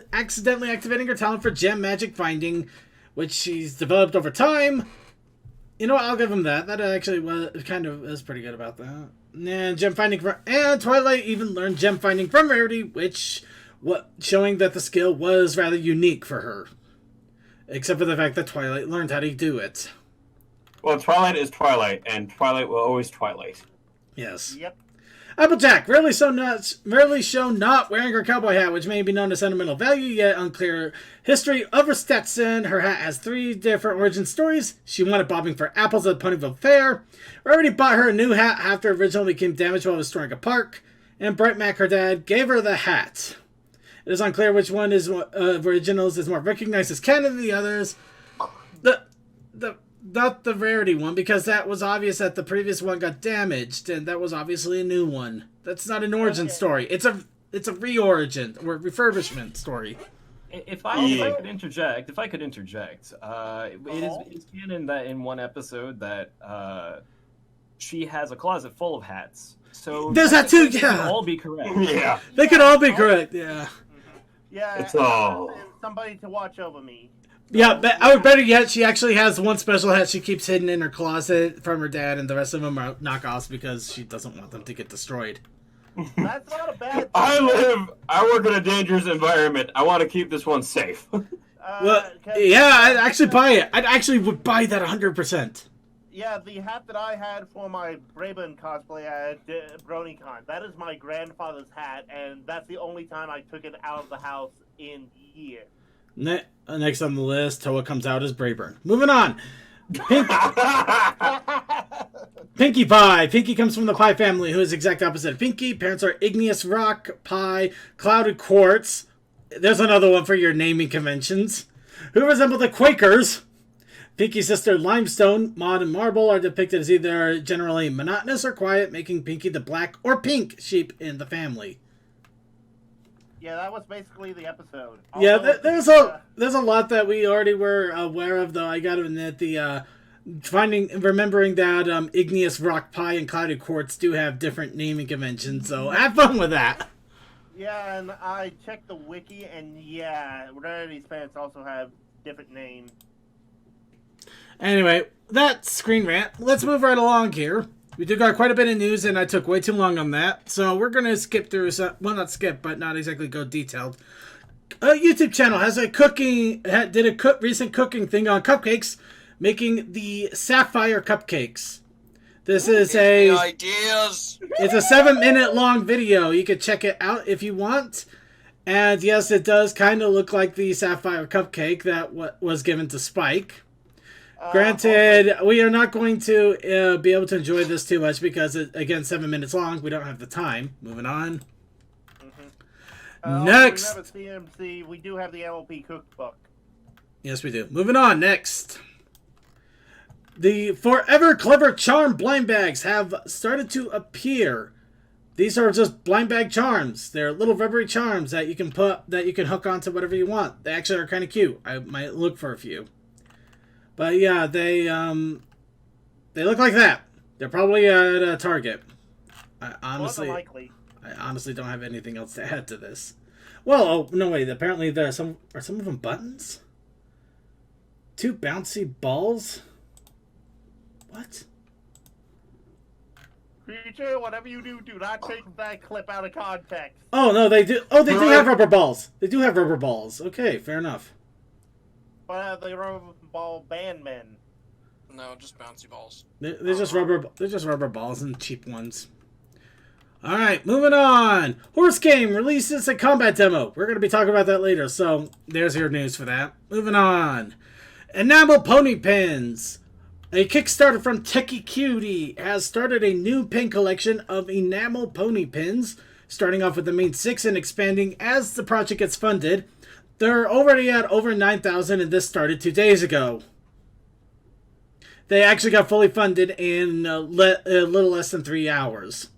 activating her talent for gem magic finding, which she's developed over time. You know what, I'll give him that. That actually was pretty good about that. And gem finding and Twilight even learned gem finding from Rarity, showing that the skill was rather unique for her. Except for the fact that Twilight learned how to do it. Well, Twilight is Twilight, and Twilight will always Twilight. Yes. Yep. Applejack, rarely shown not wearing her cowboy hat, which may be known as sentimental value, yet unclear history of her Stetson. Her hat has 3 different origin stories. She wanted bobbing for apples at Ponyville Fair. Rarity bought her a new hat after it originally became damaged while restoring a park. And Bright Mac, her dad, gave her the hat. It is unclear which one of originals is more recognized as canon than the others. Not the Rarity one, because that was obvious that the previous one got damaged, and that was obviously a new one. That's not an origin story. It's a re-origin or refurbishment story. If I could interject, it's canon that in one episode that she has a closet full of hats. So there's that too. They Yeah, could all be correct. Yeah, they could all be correct. Yeah. Yeah, it's all somebody to watch over me. Yeah, better yet, she actually has one special hat she keeps hidden in her closet from her dad, and the rest of them are knockoffs because she doesn't want them to get destroyed. That's not a bad thing. I work in a dangerous environment. I want to keep this one safe. Well, yeah, I'd actually buy it. I'd actually would buy that 100%. Yeah, the hat that I had for my Braben cosplay at BronyCon, that is my grandfather's hat, and that's the only time I took it out of the house in years. Next on the list, Toa comes out as Brayburn. Moving on. Pinkie Pie. Pinkie comes from the Pie family, who is the exact opposite of Pinkie. Parents are Igneous Rock, Pie, Clouded Quartz. There's another one for your naming conventions. Who resemble the Quakers. Pinkie's sister Limestone, Maud, and Marble are depicted as either generally monotonous or quiet, making Pinkie the black or pink sheep in the family. Yeah, that was basically the episode. Yeah, there's a lot that we already were aware of, though. I got to admit, remembering that Igneous Rock Pie and Clouded Quartz do have different naming conventions, so have fun with that. Yeah, and I checked the wiki, and yeah, Rarity's fans also have different names. Anyway, that's Screen Rant. Let's move right along here. We did got quite a bit of news, and I took way too long on that. So we're going to skip through some... Well, not skip, but not exactly go detailed. A YouTube channel has a recent cooking thing on cupcakes, making the Sapphire Cupcakes. This is ideas. It's a 7-minute long video. You can check it out if you want. And yes, it does kind of look like the Sapphire Cupcake that was given to Spike. Granted, we are not going to be able to enjoy this too much because, again, 7 minutes long. We don't have the time. Moving on. Next. We have a CMC. We do have the MLP cookbook. Yes, we do. Moving on. Next. The Forever Clever Charm blind bags have started to appear. These are just blind bag charms. They're little rubbery charms that you can hook onto whatever you want. They actually are kind of cute. I might look for a few. But yeah, they look like that. They're probably at Target. I honestly don't have anything else to add to this. Well, oh no wait. Apparently there are some of them buttons. 2 bouncy balls. What? Creature, whatever you do, do not take that clip out of context. Oh no, they do. Oh, they do have rubber balls. They do have rubber balls. Okay, fair enough. But the rubber ball bandmen. No, just bouncy balls. They're just rubber. They're just rubber balls and cheap ones. All right, moving on. Horse Game releases a combat demo. We're gonna be talking about that later. So there's your news for that. Moving on. Enamel pony pins. A Kickstarter from Techie Cutie has started a new pin collection of enamel pony pins, starting off with the main 6 and expanding as the project gets funded. They're already at over 9,000, and this started 2 days ago. They actually got fully funded in a little less than 3 hours.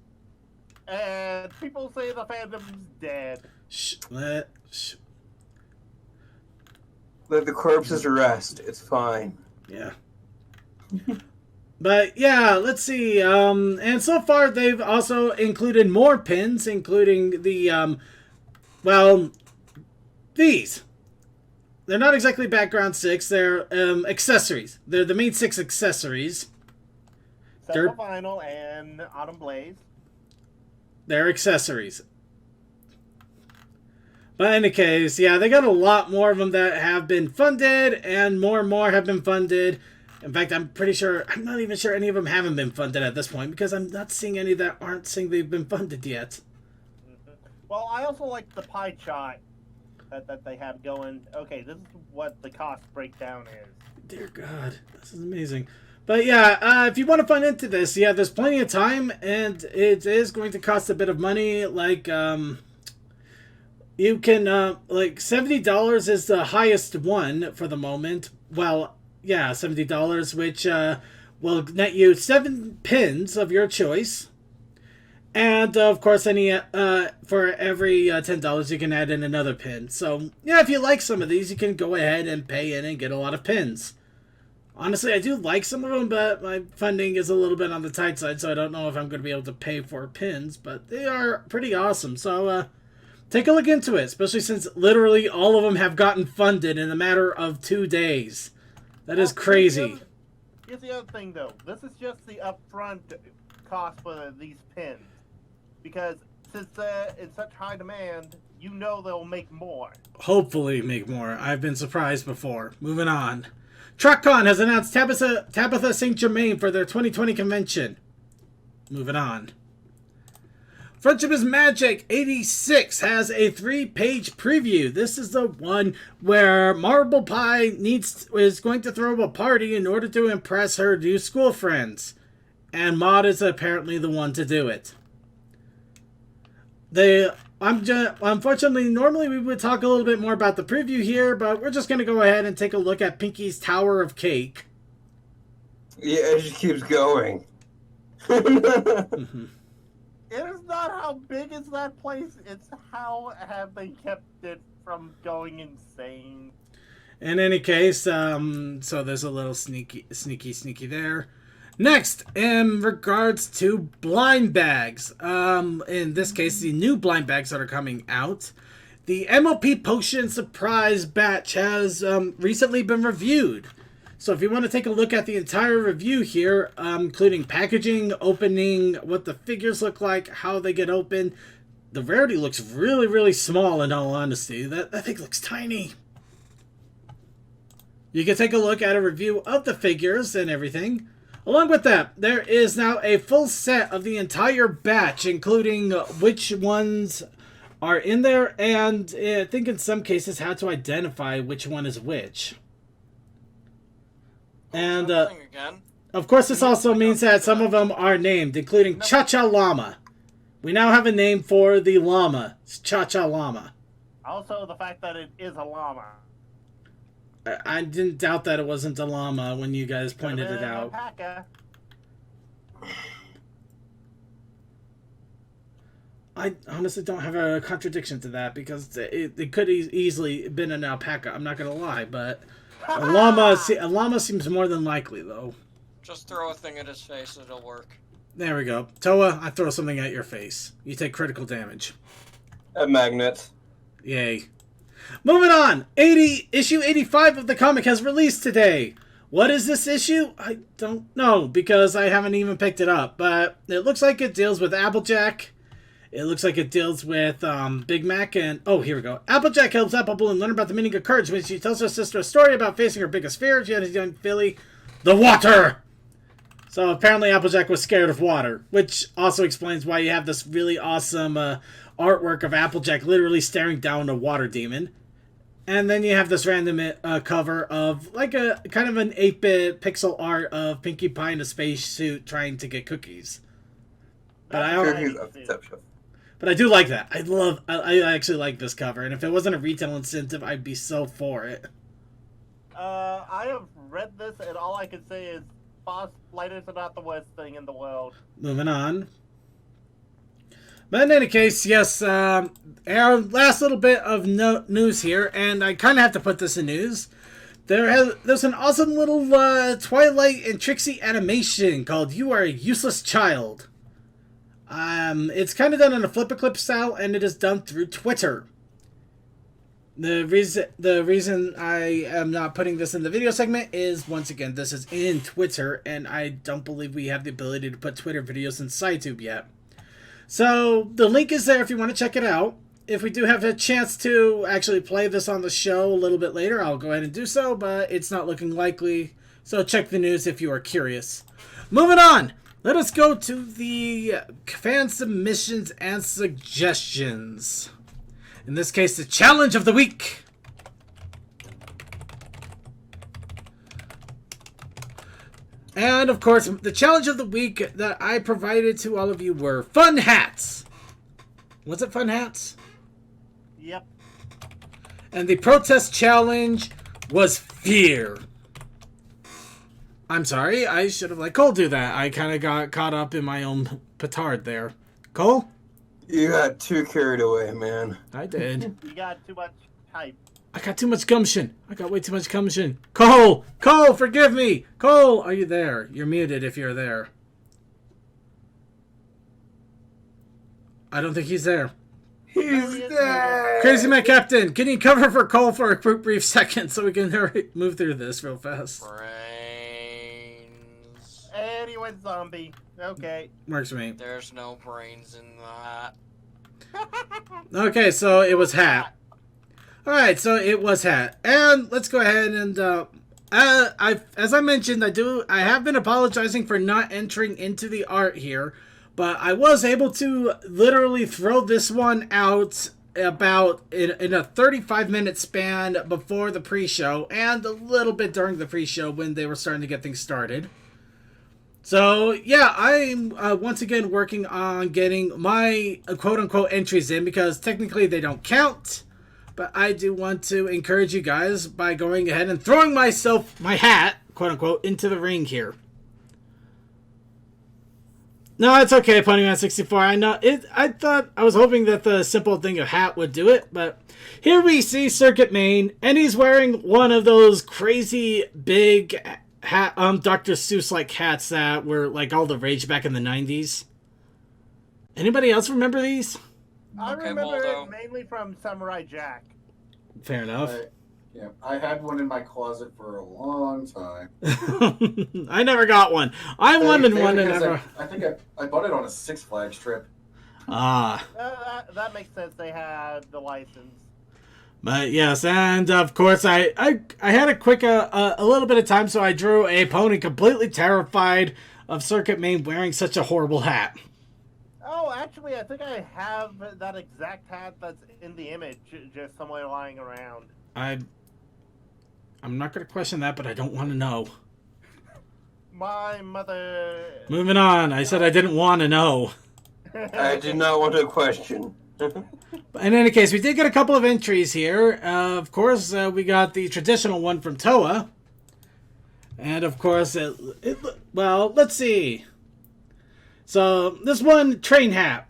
And people say the fandom's dead. Let the corpses rest. It's fine. Yeah. But yeah, let's see. And so far they've also included more pins, including the these. They're not exactly background 6. They're accessories. They're the main 6 accessories. Central Vinyl and Autumn Blaze. They're accessories. But in any case, yeah, they got a lot more of them that have been funded, and more have been funded. In fact, I'm not even sure any of them haven't been funded at this point, because I'm not seeing any that aren't saying they've been funded yet. Well, I also like the pie chart that they have going. Okay, this is what the cost breakdown is. Dear God, this is amazing. But yeah, if you want to fund into this, yeah, there's plenty of time, and it is going to cost a bit of money. Like, you can, like, $70 is the highest one for the moment. Well, yeah, $70, which will net you 7 pins of your choice. And, of course, for every $10, you can add in another pin. So, yeah, if you like some of these, you can go ahead and pay in and get a lot of pins. Honestly, I do like some of them, but my funding is a little bit on the tight side, so I don't know if I'm going to be able to pay for pins. But they are pretty awesome, so take a look into it, especially since literally all of them have gotten funded in a matter of 2 days. That is crazy. Here's the other thing, though. This is just the upfront cost for these pins. Because since they're in such high demand, you know they'll make more. Hopefully make more. I've been surprised before. Moving on. TruckCon has announced Tabitha St. Germain for their 2020 convention. Moving on. Friendship is Magic 86 has a 3-page preview. This is the one where Marble Pie is going to throw a party in order to impress her new school friends. And Maud is apparently the one to do it. Unfortunately, normally we would talk a little bit more about the preview here, but we're just going to go ahead and take a look at Pinky's Tower of Cake. Yeah, it just keeps going. Mm-hmm. It is not how big is that place, it's how have they kept it from going insane. In any case, so there's a little sneaky there. Next, in regards to blind bags, in this case, the new blind bags that are coming out, the MOP Potion Surprise Batch has recently been reviewed. So if you want to take a look at the entire review here, including packaging, opening, what the figures look like, how they get open, the rarity looks really, really small in all honesty. That thing looks tiny. You can take a look at a review of the figures and everything. Along with that, there is now a full set of the entire batch, including which ones are in there, and I think in some cases how to identify which one is which. And, of course, this also means that some of them are named, including Cha-Cha Llama. We now have a name for the llama. It's Cha-Cha Llama. Also, the fact that it is a llama. I didn't doubt that it wasn't a llama when you guys pointed it out. Alpaca. I honestly don't have a contradiction to that, because it could easily have been an alpaca. I'm not going to lie, but a llama seems more than likely, though. Just throw a thing at his face, it'll work. There we go. Toa, I throw something at your face. You take critical damage. A magnet. Yay. Moving on. Issue 85 of the comic has released today. What is this issue? I don't know, because I haven't even picked it up. But it looks like it deals with Applejack. It looks like it deals with Big Mac and... Oh, here we go. Applejack helps Apple Bloom learn about the meaning of courage when she tells her sister a story about facing her biggest fear. She had a young filly. The water! So apparently Applejack was scared of water, which also explains why you have this really awesome artwork of Applejack literally staring down a water demon. And then you have this random cover of like a kind of an 8-bit pixel art of Pinkie Pie in a spacesuit trying to get cookies. But I do like that. I actually like this cover, and if it wasn't a retail incentive, I'd be so for it. I have read this, and all I can say is, Boss Lighters are not the worst thing in the world. Moving on. But in any case, yes, our last little bit of news here, and I kind of have to put this in news. There's an awesome little Twilight and Trixie animation called You Are a Useless Child. It's kind of done in a flip-a-clip style, and it is done through Twitter. The reason I am not putting this in the video segment is, once again, this is in Twitter, and I don't believe we have the ability to put Twitter videos in SciTube yet. So, the link is there if you want to check it out. If we do have a chance to actually play this on the show a little bit later, I'll go ahead and do so, but it's not looking likely. So check the news if you are curious. Moving on! Let us go to the fan submissions and suggestions. In this case, the challenge of the week. And, of course, the challenge of the week that I provided to all of you were fun hats. Was it fun hats? Yep. And the protest challenge was fear. I'm sorry, I should have let Cole do that. I kind of got caught up in my own petard there. Cole? You got too carried away, man. I did. You got too much hype. I got too much gumption. I got way too much gumption. Cole! Cole, forgive me! Cole, are you there? You're muted if you're there. I don't think he's there. He's dead! Crazy Man Captain, can you cover for Cole for a brief second so we can move through this real fast? And he went zombie. Okay. Works for me. There's no brains in that. Okay, so it was Hat. Alright, so it was Hat. And let's go ahead and, as I mentioned, I have been apologizing for not entering into the art here, but I was able to literally throw this one out about in a 35-minute span before the pre-show, and a little bit during the pre-show when they were starting to get things started. So, yeah, I'm once again working on getting my quote-unquote entries in, because technically they don't count. But I do want to encourage you guys by going ahead and throwing my hat, quote-unquote, into the ring here. No, it's okay, Ponyman64. I know it. I was hoping that the simple thing of hat would do it, but here we see Circuit Main, and he's wearing one of those crazy big hat, Dr. Seuss-like hats that were like all the rage back in the 90s. Anybody else remember these? I Okay, remember Waldo. it mainly from Samurai Jack. Fair enough. I had one in my closet for a long time. I never got one. I wanted one and never. I think I bought it on a Six Flags trip. Ah. That makes sense. They had the license. But yes, and of course I had a quick a little bit of time, so I drew a pony completely terrified of Circuit Main wearing such a horrible hat. Oh, actually, I think I have that exact hat that's in the image, just somewhere lying around. I'm not going to question that, but I don't want to know. My mother... Moving on. I said I didn't want to know. I did not want to question. In any case, we did get a couple of entries here. Of course, we got the traditional one from Toa. And of course, well, let's see. So, this one, Train Hat.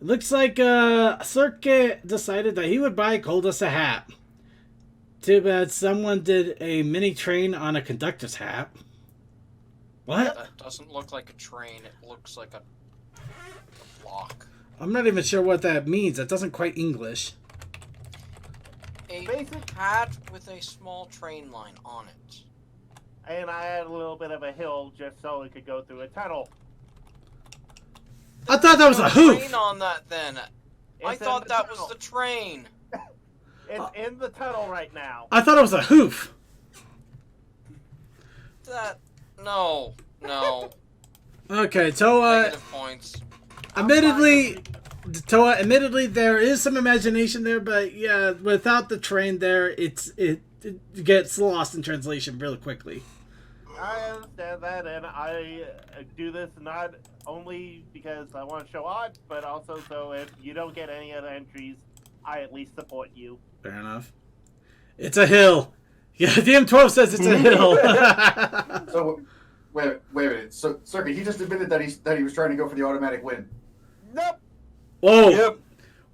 It looks like Circuit decided that he would buy Coldus a hat. Too bad someone did a mini train on a conductor's hat. What? That doesn't look like a train. It looks like a block. I'm not even sure what that means. That doesn't quite English. A Basic. hat with a small train line on it. And I had a little bit of a hill just so it could go through a tunnel. I thought that was a Train hoof. on that then. I It's in thought the that tunnel. was the train. It's in the tunnel right now. I thought it was a hoof. No. Okay, Toa. Negative points. Admittedly, there is some imagination there, but yeah, without the train there, it gets lost in translation really quickly. I understand that, and I do this not only because I want to show art, but also so if you don't get any other entries, I at least support you. Fair enough. It's a hill. Yeah, DM12 says it's a hill. So, wait a minute. So, Circuit, he just admitted that he was trying to go for the automatic win. Nope. Whoa. Yep.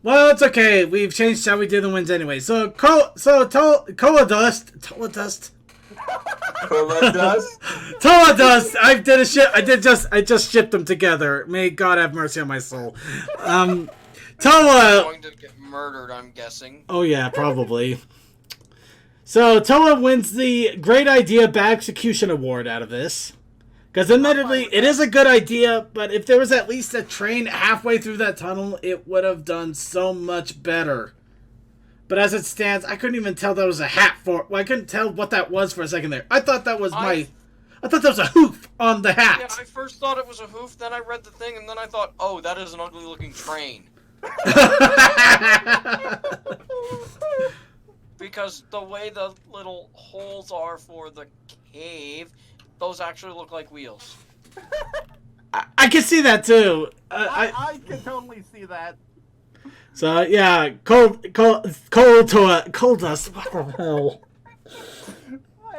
Well, it's okay. We've changed how we do the wins anyway. So, Cola Dust. Toa Dust. I just shipped them together. May God have mercy on my soul. Toa. Going to get murdered, I'm guessing. Oh yeah, probably. So Toa wins the Great Idea Bad Execution Award out of this. Because admittedly, it is a good idea, but if there was at least a train halfway through that tunnel, it would have done so much better. But as it stands, I couldn't even tell that was a hat for... Well, I couldn't tell what that was for a second there. I thought that was I thought that was a hoof on the hat. Yeah, I first thought it was a hoof, then I read the thing, and then I thought, oh, that is an ugly-looking train. Because the way the little holes are for the cave, those actually look like wheels. I can see that too. I can totally see that. So yeah, cold dust. What the hell?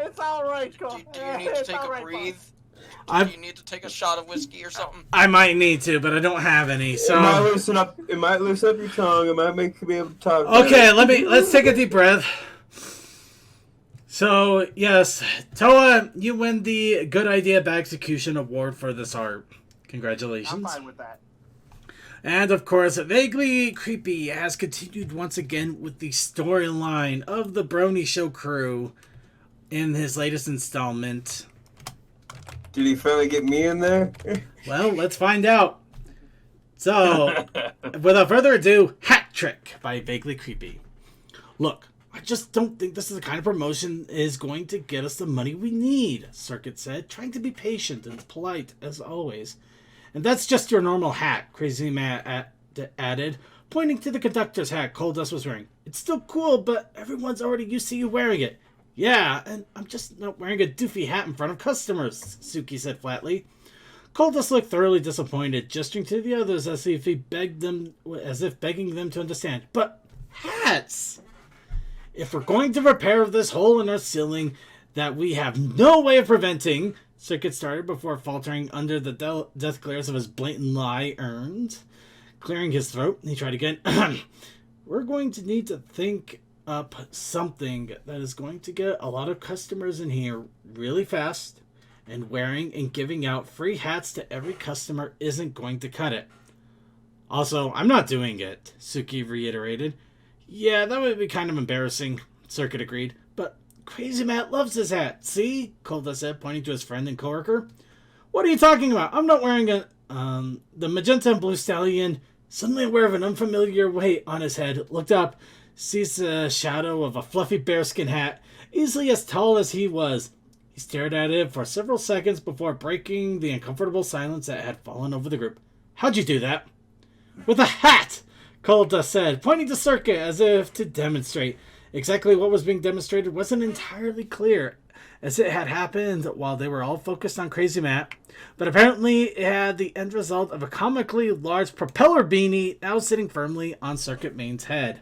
It's all right, Cole. Do you need to It's take all a right, breathe? I Do you need to take a shot of whiskey or something? I might need to, but I don't have any. So It might loosen up your tongue. It might make you be able to talk. okay, better. let's take a deep breath. So yes, Toa, you win the Good Idea Bad Execution Award for this art. Congratulations. I'm fine with that. And of course, Vaguely Creepy has continued once again with the storyline of the Brony Show crew in his latest installment. Did he finally get me in there? Well, let's find out. So, without further ado, Hat Trick by Vaguely Creepy. Look, I just don't think this is the kind of promotion is going to get us the money we need, Circuit said, trying to be patient and polite as always. And that's just your normal hat, Crazy Matt added, pointing to the conductor's hat Coldust was wearing. It's still cool, but everyone's already used to you wearing it. Yeah, and I'm just not wearing a doofy hat in front of customers, Suki said flatly. Coldust looked thoroughly disappointed, gesturing to the others as if begging them to understand. But hats! If we're going to repair this hole in our ceiling that we have no way of preventing, Circuit started before faltering under the death glares of his blatant lie earned. Clearing his throat, he tried again. We're going to need to think up something that is going to get a lot of customers in here really fast, and wearing and giving out free hats to every customer isn't going to cut it. Also, I'm not doing it, Suki reiterated. Yeah, that would be kind of embarrassing, Circuit agreed. But Crazy Matt loves his hat, see? Coldust said, pointing to his friend and coworker. What are you talking about? I'm not wearing a... The magenta and blue stallion, suddenly aware of an unfamiliar weight on his head, looked up, sees the shadow of a fluffy bearskin hat, easily as tall as he was. He stared at it for several seconds before breaking the uncomfortable silence that had fallen over the group. How'd you do that? With a hat! Coldust said, pointing to Circuit as if to demonstrate. Exactly what was being demonstrated wasn't entirely clear, as it had happened while they were all focused on Crazy Matt, but apparently it had the end result of a comically large propeller beanie now sitting firmly on Circuit Main's head.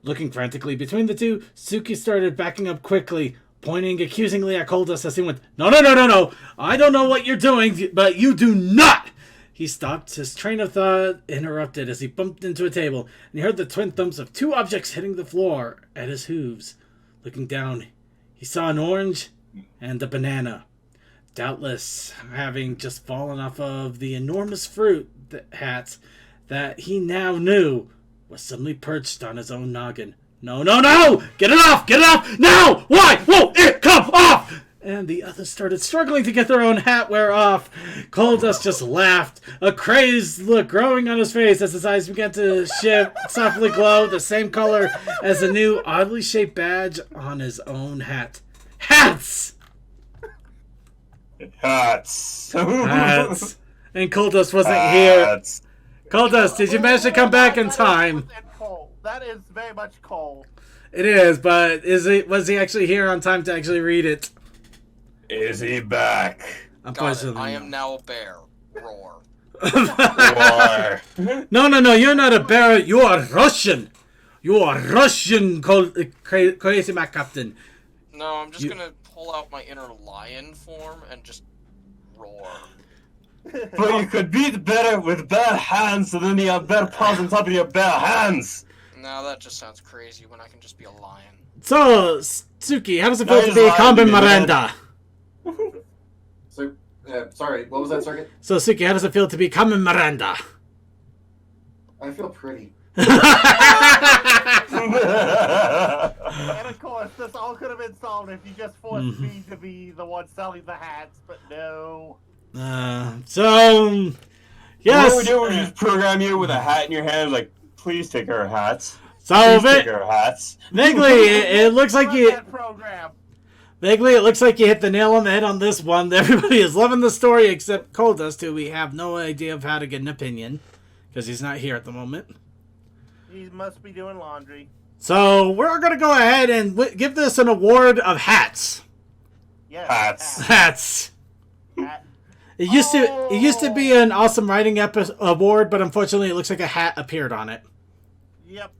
Looking frantically between the two, Suki started backing up quickly, pointing accusingly at Coldust as he went, No, I don't know what you're doing, but you do not! He stopped, his train of thought interrupted as he bumped into a table, and he heard the twin thumps of two objects hitting the floor at his hooves. Looking down, he saw an orange and a banana, doubtless having just fallen off of the enormous fruit hats that he now knew was suddenly perched on his own noggin. No! Get it off! Now! Why won't it come off? And the others started struggling to get their own hat wear off. Coldust just laughed, a crazed look growing on his face as his eyes began to softly glow the same color as the new oddly shaped badge on his own hat. Hats! Hats. And Coldust wasn't here. Coldust, did you manage to come back in time? That is very much coal. It is, but was he actually here on time to actually read it? Is he back? Unfortunately, I am now a bear. Roar. Roar. No, you're not a bear. You are Russian. You are Russian, Crazy Matt Captain. No, I'm just gonna pull out my inner lion form and just roar. But you could beat better with bare hands, and then you have bare paws on top of your bare hands. No, that just sounds crazy when I can just be a lion. So, Suki, how does it feel to be Common Miranda? So, sorry, what was that, Circuit? So, Suki, how does it feel to be Common Miranda? I feel pretty. And of course, this all could have been solved if you just forced me to be the one selling the hats, but no. Yes. What we do is just program you with a hat in your hand, like, please take our hats. So, take our hats. Vaguely, it looks like you... Program. Vaguely, it looks like you hit the nail on the head on this one. Everybody is loving the story except Coldust, who we have no idea of how to get an opinion, because he's not here at the moment. He must be doing laundry. So, we're going to go ahead and give this an award of hats. Yes, Hats. Hat. It used to be an awesome writing award, but unfortunately it looks like a hat appeared on it. Yep.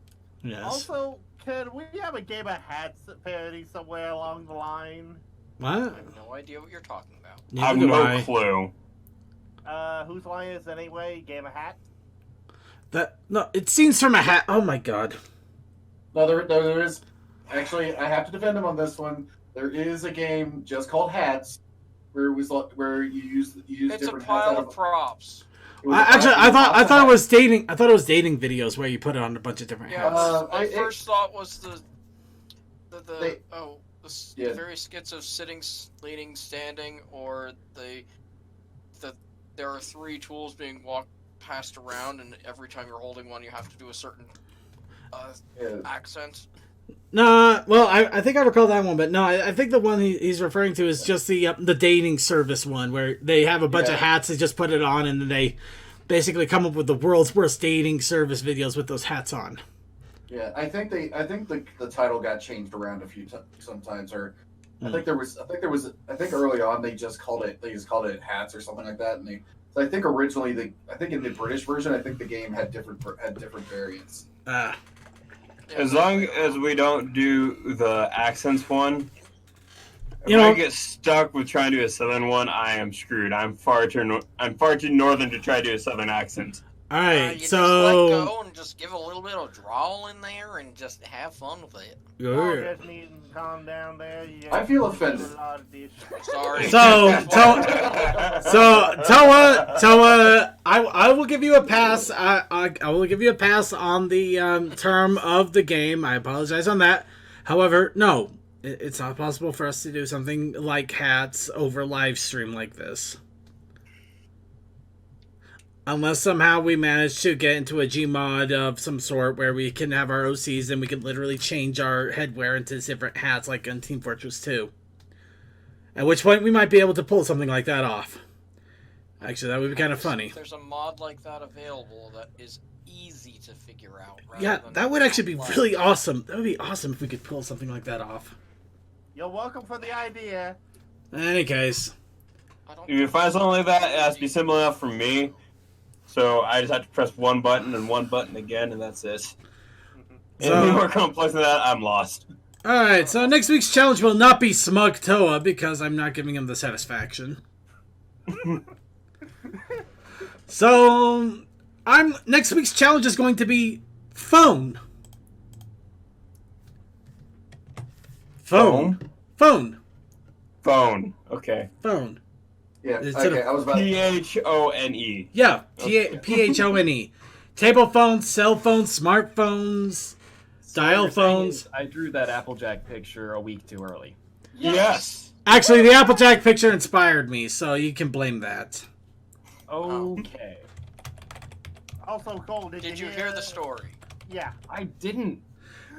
Yes. Also, can we have a game of hats parody somewhere along the line? What? I have no idea what you're talking about. I have no clue. Whose line is it anyway? Game of hats? No, it seems from a hat. Oh my god. No, there is. Actually, I have to defend him on this one. There is a game just called Hats, where you use It's a different pile hats of props. I thought it was dating. I thought it was dating videos where you put it on a bunch of different Yeah, hats. my first thought was the Yeah. various skits of sitting, leaning, standing, or there are three tools being passed around, and every time you're holding one, you have to do a certain accent. No, well, I think I recall that one, but no, I think the one he's referring to is just the dating service one, where they have a bunch of hats, they just put it on, and then they basically come up with the world's worst dating service videos with those hats on. Yeah, I think the title got changed around a few sometimes, or I think early on they just called it hats or something like that, and so I think originally in the British version, I think the game had different variants. As long as we don't do the accents one, if You know- I get stuck with trying to do a southern one, I am screwed. I'm far too northern to try to do a southern accent. All right, You so just let go and just give a little bit of drawl in there and just have fun with it. Oh, Yeah. just need to calm down there. You I feel offended. a lot of this. Sorry. So Toa, I will give you a pass. I will give you a pass on the term of the game. I apologize on that. However, no, it's not possible for us to do something like hats over live stream like this. Unless somehow we manage to get into a Gmod of some sort where we can have our OCs and we can literally change our headwear into different hats like in Team Fortress 2. At which point we might be able to pull something like that off. Actually, that would be kind of funny. There's a mod like that available that is easy to figure out. Yeah, that would actually be really awesome. That would be awesome if we could pull something like that off. You're welcome for the idea. In any case. If you find something like that, it has to be simple enough for me. So I just have to press one button and one button again, and that's it. Any more complex than that, I'm lost. Alright, so next week's challenge will not be Smug Toa because I'm not giving him the satisfaction. So next week's challenge is going to be phone. Phone. Okay. Phone. Yeah, Instead okay, of I was about Phone. Yeah, Phone. Table phones, cell phones, smartphones, dial phones. I drew that Applejack picture a week too early. Yes. Actually, the Applejack picture inspired me, so you can blame that. Okay. Also, Cole, did you hear the story? Yeah. I didn't.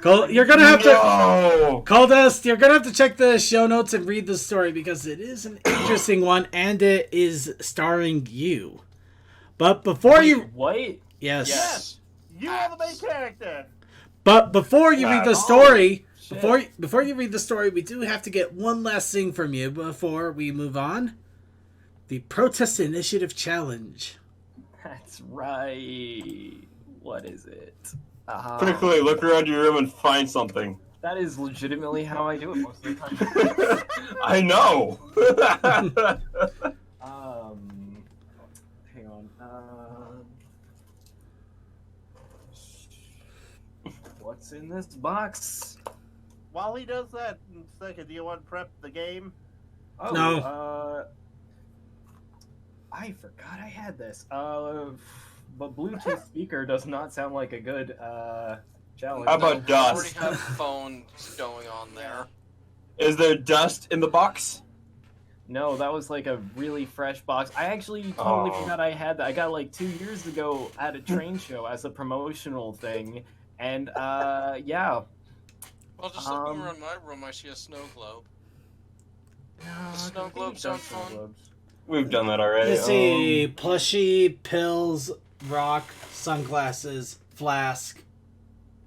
Cole, you're gonna have to. No. Coldust, you're gonna have to check the show notes and read the story because it is an interesting one and it is starring you. But before you, What? yes. Yes. You are the main character. But before you read the story, shit. before you read the story, we do have to get one last thing from you before we move on. The Protest Initiative Challenge. That's right. What is it? Quickly look around your room and find something. That is legitimately how I do it most of the time. I know. Hang on. What's in this box? While he does that in a second, do you want to prep the game? Oh, No. I forgot I had this. But Bluetooth speaker does not sound like a good challenge. How about We dust? already have phones going on there. Is there dust in the box? No, that was like a really fresh box. I actually totally Oh. forgot I had that. I got like 2 years ago at a train show as a promotional thing, and yeah. Well, just looking around my room, I see a snow globe. No, snow I think globes we've done aren't snow fun. globes. We've done that already. Let's see. Plushie, pills, rock, sunglasses, flask,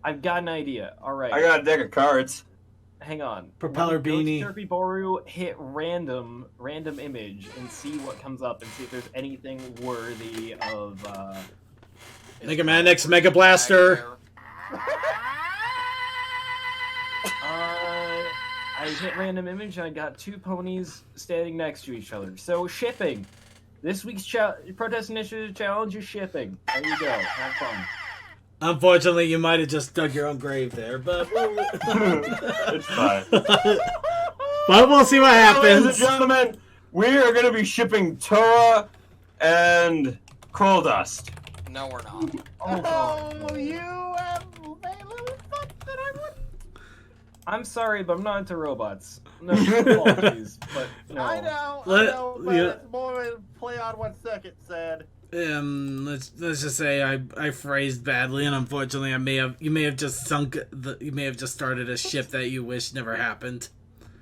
I've got an idea. All right. I got a deck of cards. Hang on. Propeller Go beanie. to Derpy Boru, hit random image, and see what comes up, and see if there's anything worthy of. Mega Man X Mega Blaster. I hit random image, and I got 2 ponies standing next to each other. So shipping. This week's Protest Initiative Challenge is shipping. There you go. Have fun. Unfortunately, you might have just dug your own grave there, but It's fine. but we'll see what Ladies and happens. gentlemen, we are going to be shipping Toa and Coal Dust. No, we're not. Oh, you have a little fuck that I would. I'm sorry, but I'm not into robots. No apologies, but no. I know, Let- but yeah. it's more of a play on what Circuit said. let's just say I phrased badly, and unfortunately you may have just started a ship that you wish never happened.